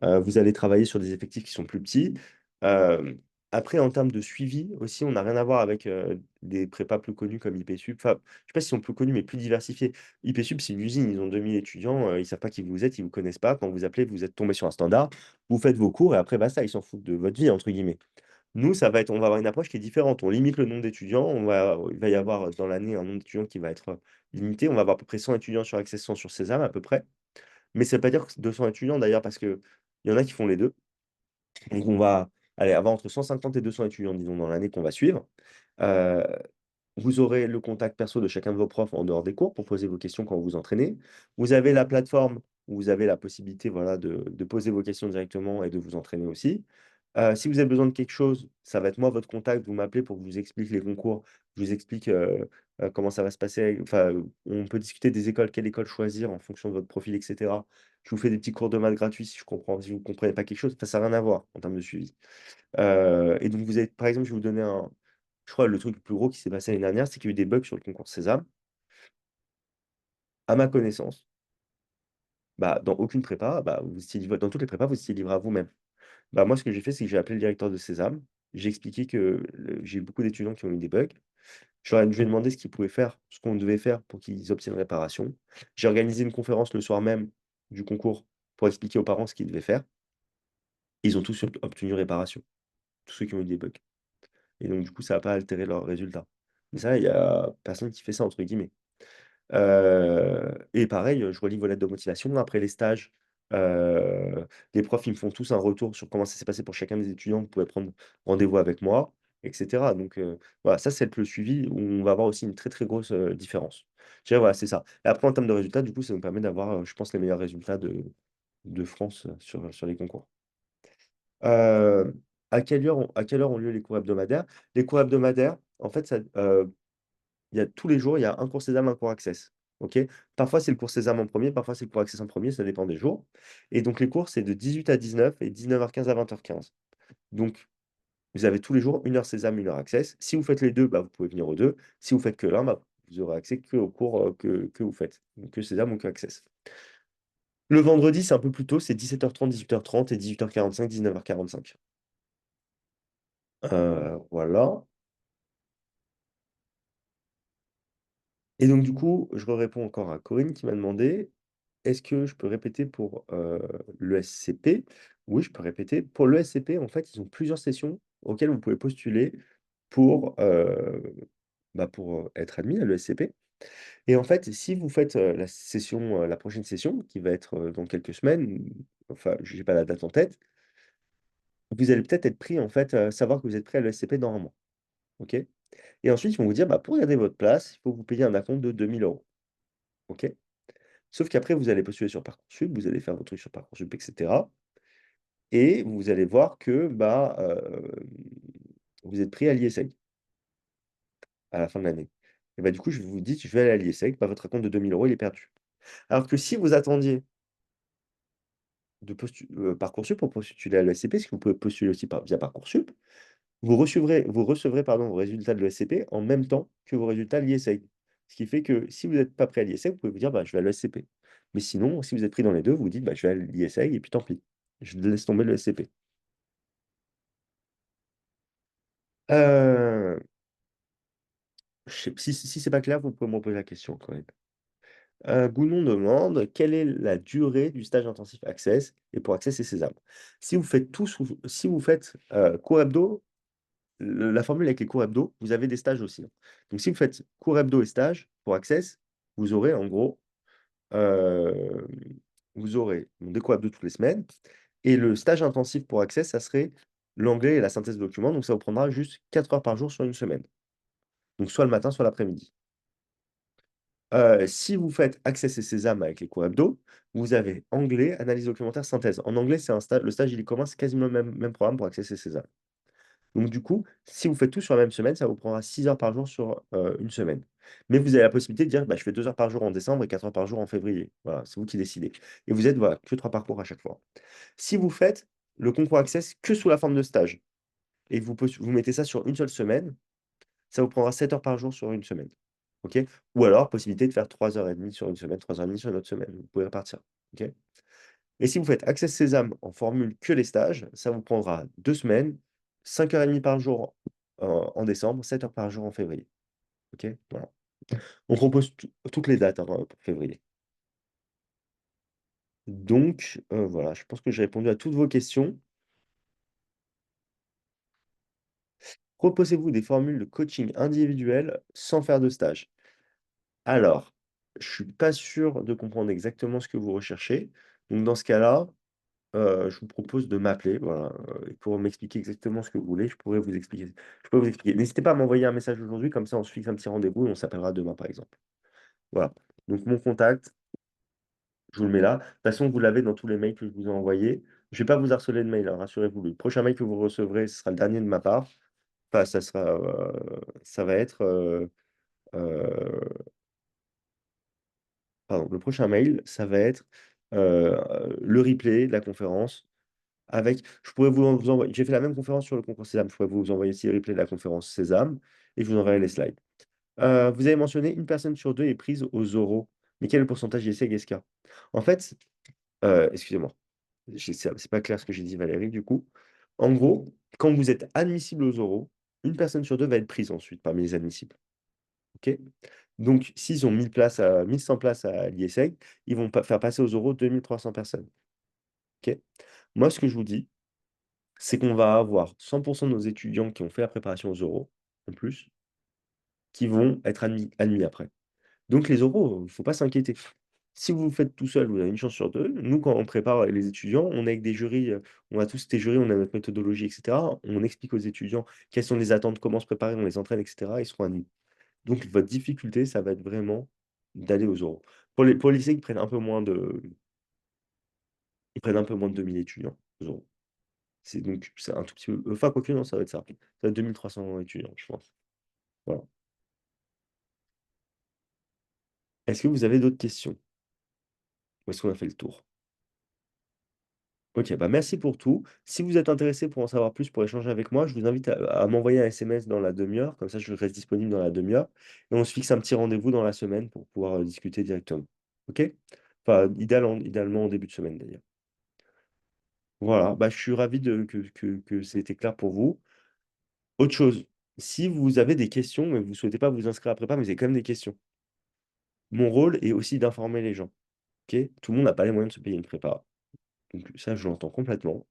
Vous allez travailler sur des effectifs qui sont plus petits. Hem, après en termes de suivi aussi, on n'a rien à voir avec, des prépas plus connus comme IPSUP. Enfin, je sais pas s'ils sont plus connus, mais plus diversifiés. IPSUP, c'est une usine, ils ont 2000 étudiants, ils savent pas qui vous êtes, ils vous connaissent pas. Quand vous appelez, vous êtes tombé sur un standard, vous faites vos cours et après basta, ils s'en foutent de votre vie entre guillemets. Nous, on va avoir une approche qui est différente. On limite le nombre d'étudiants. Il va y avoir dans l'année un nombre d'étudiants qui va être limité. On va avoir à peu près 100 étudiants sur Access, 100 sur Sésame à peu près. Mais ça ne veut pas dire que c'est 200 étudiants d'ailleurs, parce qu'il y en a qui font les deux. Donc on va aller avoir entre 150 et 200 étudiants, disons, dans l'année qu'on va suivre. Euh, vous aurez le contact perso de chacun de vos profs en dehors des cours pour poser vos questions quand vous vous entraînez. Vous avez la plateforme où vous avez la possibilité, voilà, de poser vos questions directement et de vous entraîner aussi. Si vous avez besoin de quelque chose, ça va être moi votre contact. Vous m'appelez pour que je vous explique les concours. Je vous explique comment ça va se passer. Enfin, on peut discuter des écoles, quelle école choisir en fonction de votre profil, etc. Je vous fais des petits cours de maths gratuits si vous ne comprenez pas quelque chose. Ça n'a rien à voir en termes de suivi. Et donc, vous avez, par exemple, je vais vous donner je crois, le truc le plus gros qui s'est passé l'année dernière, c'est qu'il y a eu des bugs sur le concours Sésame. À ma connaissance, bah, dans aucune prépa, bah, dans toutes les prépas, vous étiez livré à vous-même. Bah, moi, ce que j'ai fait, c'est que j'ai appelé le directeur de Sésame. J'ai expliqué que j'ai eu beaucoup d'étudiants qui ont eu des bugs. Je lui ai demandé ce qu'ils pouvaient faire, ce qu'on devait faire pour qu'ils obtiennent réparation. J'ai organisé une conférence le soir même du concours pour expliquer aux parents ce qu'ils devaient faire. Ils ont tous obtenu réparation, tous ceux qui ont eu des bugs. Et donc, du coup, ça n'a pas altéré leurs résultats. Mais ça, il y a personne qui fait ça, entre guillemets. Et pareil, je relis vos lettres de motivation. Après les stages, les profs, ils me font tous un retour sur comment ça s'est passé pour chacun des étudiants. Vous pouvez prendre rendez-vous avec moi, et cetera. Donc, voilà, ça, c'est le suivi où on va avoir aussi une très, très grosse, différence. Je dirais, voilà, c'est ça. Et après, en termes de résultats, du coup, ça nous permet d'avoir, je pense, les meilleurs résultats de France, sur les concours. À quelle heure ont lieu les cours hebdomadaires? Les cours hebdomadaires, en fait, il y a tous les jours, il y a un cours Sésame, un cours Access. OK? Parfois, c'est le cours Sésame en premier, parfois, c'est le cours Access en premier, ça dépend des jours. Et donc, les cours, c'est de 18 à 19 et 19h15 à 20h15. Donc, vous avez tous les jours 1 heure Sésame, 1 heure Access. Si vous faites les deux, bah, vous pouvez venir aux deux. Si vous faites que l'un, bah, vous aurez accès que aux cours que vous faites, donc que Sésame ou que Access. Le vendredi, c'est un peu plus tôt, c'est 17h30, 18h30 et 18h45, 19h45. Voilà. Et donc, du coup, je réponds encore à Corinne qui m'a demandé: «Est-ce que je peux répéter pour, l'ESCP?» Oui, je peux répéter. Pour l'ESCP, en fait, ils ont plusieurs sessions auxquelles vous pouvez postuler pour, pour, être admis à l'ESCP. Et en fait, si vous faites, la prochaine session qui va être, dans quelques semaines, enfin, j'ai pas la date en tête, vous allez peut-être être pris, en fait, savoir que vous êtes pris à l'ESCP dans un mois. OK? Et ensuite, ils vont vous dire: «Bah, pour garder votre place, il faut que vous payiez un acompte de 2 000 €». OK? Sauf qu'après, vous allez postuler sur Parcoursup, vous allez faire vos trucs sur Parcoursup, et cetera et vous allez voir que, bah, vous êtes pris à l'ISEG à la fin de l'année et bah, du coup, je vous dis: «Je vais aller à l'ISEG», bah, votre acompte de 2 000 € il est perdu. Alors que si vous attendiez Parcoursup pour postuler à l'ESCP, parce que vous pouvez postuler aussi via Parcoursup, vous recevrez pardon, vos résultats de l'ESCP en même temps que vos résultats de l'ISEG. Ce qui fait que si vous n'êtes pas pris à l'ISEG, vous pouvez vous dire: «Bah, je vais à l'ESCP». Mais sinon, si vous êtes pris dans les 2, vous vous dites: «Bah, je vais à l'ISEG et puis tant pis, je laisse tomber le l'ESCP». Heu, je sais si c'est pas clair, vous pouvez me reposer la question quand même. Gounon demande: «Quelle est la durée du stage intensif Access et pour Access et Sésame?» Si vous faites, cours hebdo, la formule avec les cours hebdo, vous avez des stages aussi, hein. Donc si vous faites cours hebdo et stage pour Access, vous aurez en gros, hem, vous aurez donc des cours hebdo toutes les semaines et le stage intensif pour Access, ça serait l'anglais et la synthèse de documents, donc ça vous prendra juste 4 heures par jour sur une semaine. Donc soit le matin, soit l'après-midi. Si vous faites Access et Sésame avec les cours hebdo, vous avez anglais, analyse documentaire, synthèse. En anglais, c'est un stage le stage il commence quasiment le même programme pour Access et Sésame. Donc du coup, si vous faites tout sur la même semaine, ça vous prendra 6 heures par jour sur, une semaine. Mais vous avez la possibilité de dire: «Bah, je fais 2 heures par jour en décembre et 4 heures par jour en février». Voilà, c'est vous qui décidez et vous êtes, voilà, que 3 parcours à chaque fois. Si vous faites le concours Access que sous la forme de stage et que vous mettez ça sur une seule semaine, ça vous prendra 7 heures par jour sur une semaine. OK? Ou alors possibilité de faire 3 heures et demie sur une semaine, 3 heures et demie sur une autre semaine. Vous pouvez répartir. OK? Et si vous faites Access Sésame en formule que les stages, ça vous prendra 2 semaines, 5 heures et demie par jour en décembre, 7 heures par jour en février. OK? Voilà. On propose toutes les dates, hein, pour février. Donc, voilà, je pense que j'ai répondu à toutes vos questions. Proposez-vous des formules de coaching individuel sans faire de stage? Alors, je suis pas sûr de comprendre exactement ce que vous recherchez. Donc dans ce cas-là, je vous propose de m'appeler, voilà, et pour m'expliquer exactement ce que vous voulez, je pourrais vous expliquer. N'hésitez pas à m'envoyer un message aujourd'hui, comme ça on se fixe un petit rendez-vous et on s'appellera demain, par exemple. Voilà. Donc mon contact, je vous le mets là. De toute façon, vous l'avez dans tous les mails que je vous ai envoyés. Je vais pas vous harceler de mails, hein, rassurez-vous. Le prochain mail que vous recevrez, ce sera le dernier de ma part. Enfin, ça va être, heu, pardon, le prochain mail, ça va être, heu, le replay de la conférence. Je pourrais vous envoyer j'ai fait la même conférence sur le concours Sésame, je pourrais vous envoyer aussi le replay de la conférence Sésame et je vous enverrai les slides. Vous avez mentionné une personne sur 2 est prise aux oraux, mais quel est le pourcentage d'essais GSK? En fait, excusez-moi, c'est pas clair ce que j'ai dit Valérie du coup. En gros, quand vous êtes admissible aux oraux, une personne sur 2 va être prise ensuite parmi les admissibles, OK? Donc s'ils ont 1 100 places à l'IESEG, ils vont pas faire passer aux oraux 2 300 personnes, OK? Moi, ce que je vous dis, c'est qu'on va avoir 100 de nos étudiants qui ont fait la préparation aux oraux, en plus, qui vont être admis après. Donc les oraux, il ne faut pas s'inquiéter. Si vous le faites tout seul, vous avez une chance sur 2. Nous, quand on prépare les étudiants, on est avec des jurys, on a tous des jurys, on a notre méthodologie et cetera. On explique aux étudiants quelles sont les attentes, comment se préparer, on les entraîne et cetera, ils seront admis. Donc votre difficulté, ça va être vraiment d'aller aux oraux. Pour les lycées, ils prennent un peu moins de 2 000 étudiants aux oraux. C'est un tout petit peu enfin quoique non, ça va être ça. Ça va être 2 300 étudiants, je pense. Voilà. Est-ce que vous avez d'autres questions? Ou est-ce qu'on a fait le tour? OK, bah, merci pour tout. Si vous êtes intéressé pour en savoir plus, pour échanger avec moi, je vous invite à m'envoyer un SMS dans la demi-heure, comme ça je reste disponible dans la demi-heure et on se fixe un petit rendez-vous dans la semaine pour pouvoir, discuter directement. OK? Enfin, idéalement en début de semaine d'ailleurs. Voilà, bah, je suis ravi que c'était clair pour vous. Autre chose, si vous avez des questions, mais vous ne souhaitez pas vous inscrire à prépa, mais vous avez quand même des questions, mon rôle est aussi d'informer les gens, OK? Tout le monde n'a pas les moyens de se payer une prépa, donc ça, je l'entends complètement.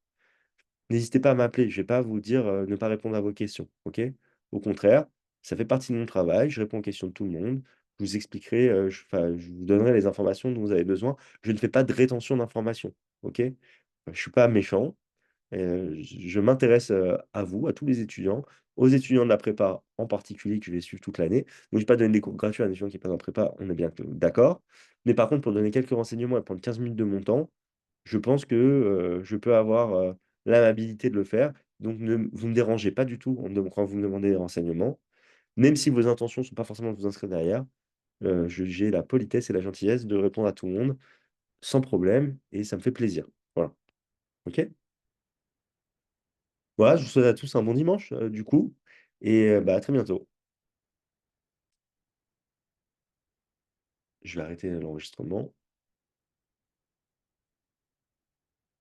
N'hésitez pas à m'appeler, je vais pas vous dire, ne pas répondre à vos questions, OK? Au contraire, ça fait partie de mon travail, je réponds aux questions de tout le monde. Je vous expliquerai, je vous donnerai les informations dont vous avez besoin. Je ne fais pas de rétention d'informations, OK? Je suis pas méchant, je m'intéresse, à vous, à tous les étudiants. aux étudiants de la prépa en particulier que je vais suivre toute l'année. Donc, je ne vais pas donner des cours gratuits à un étudiant qui est pas en prépa, on est bien d'accord. Mais par contre, pour donner quelques renseignements et prendre 15 minutes de mon temps, je pense que je peux avoir l'amabilité de le faire. Donc, vous ne me dérangez pas du tout quand vous me demandez des renseignements. Même si vos intentions ne sont pas forcément de vous inscrire derrière, j'ai la politesse et la gentillesse de répondre à tout le monde sans problème et ça me fait plaisir. Voilà. OK? Voilà, je vous souhaite à tous un bon dimanche, du coup, et bah, à très bientôt. Je vais arrêter l'enregistrement.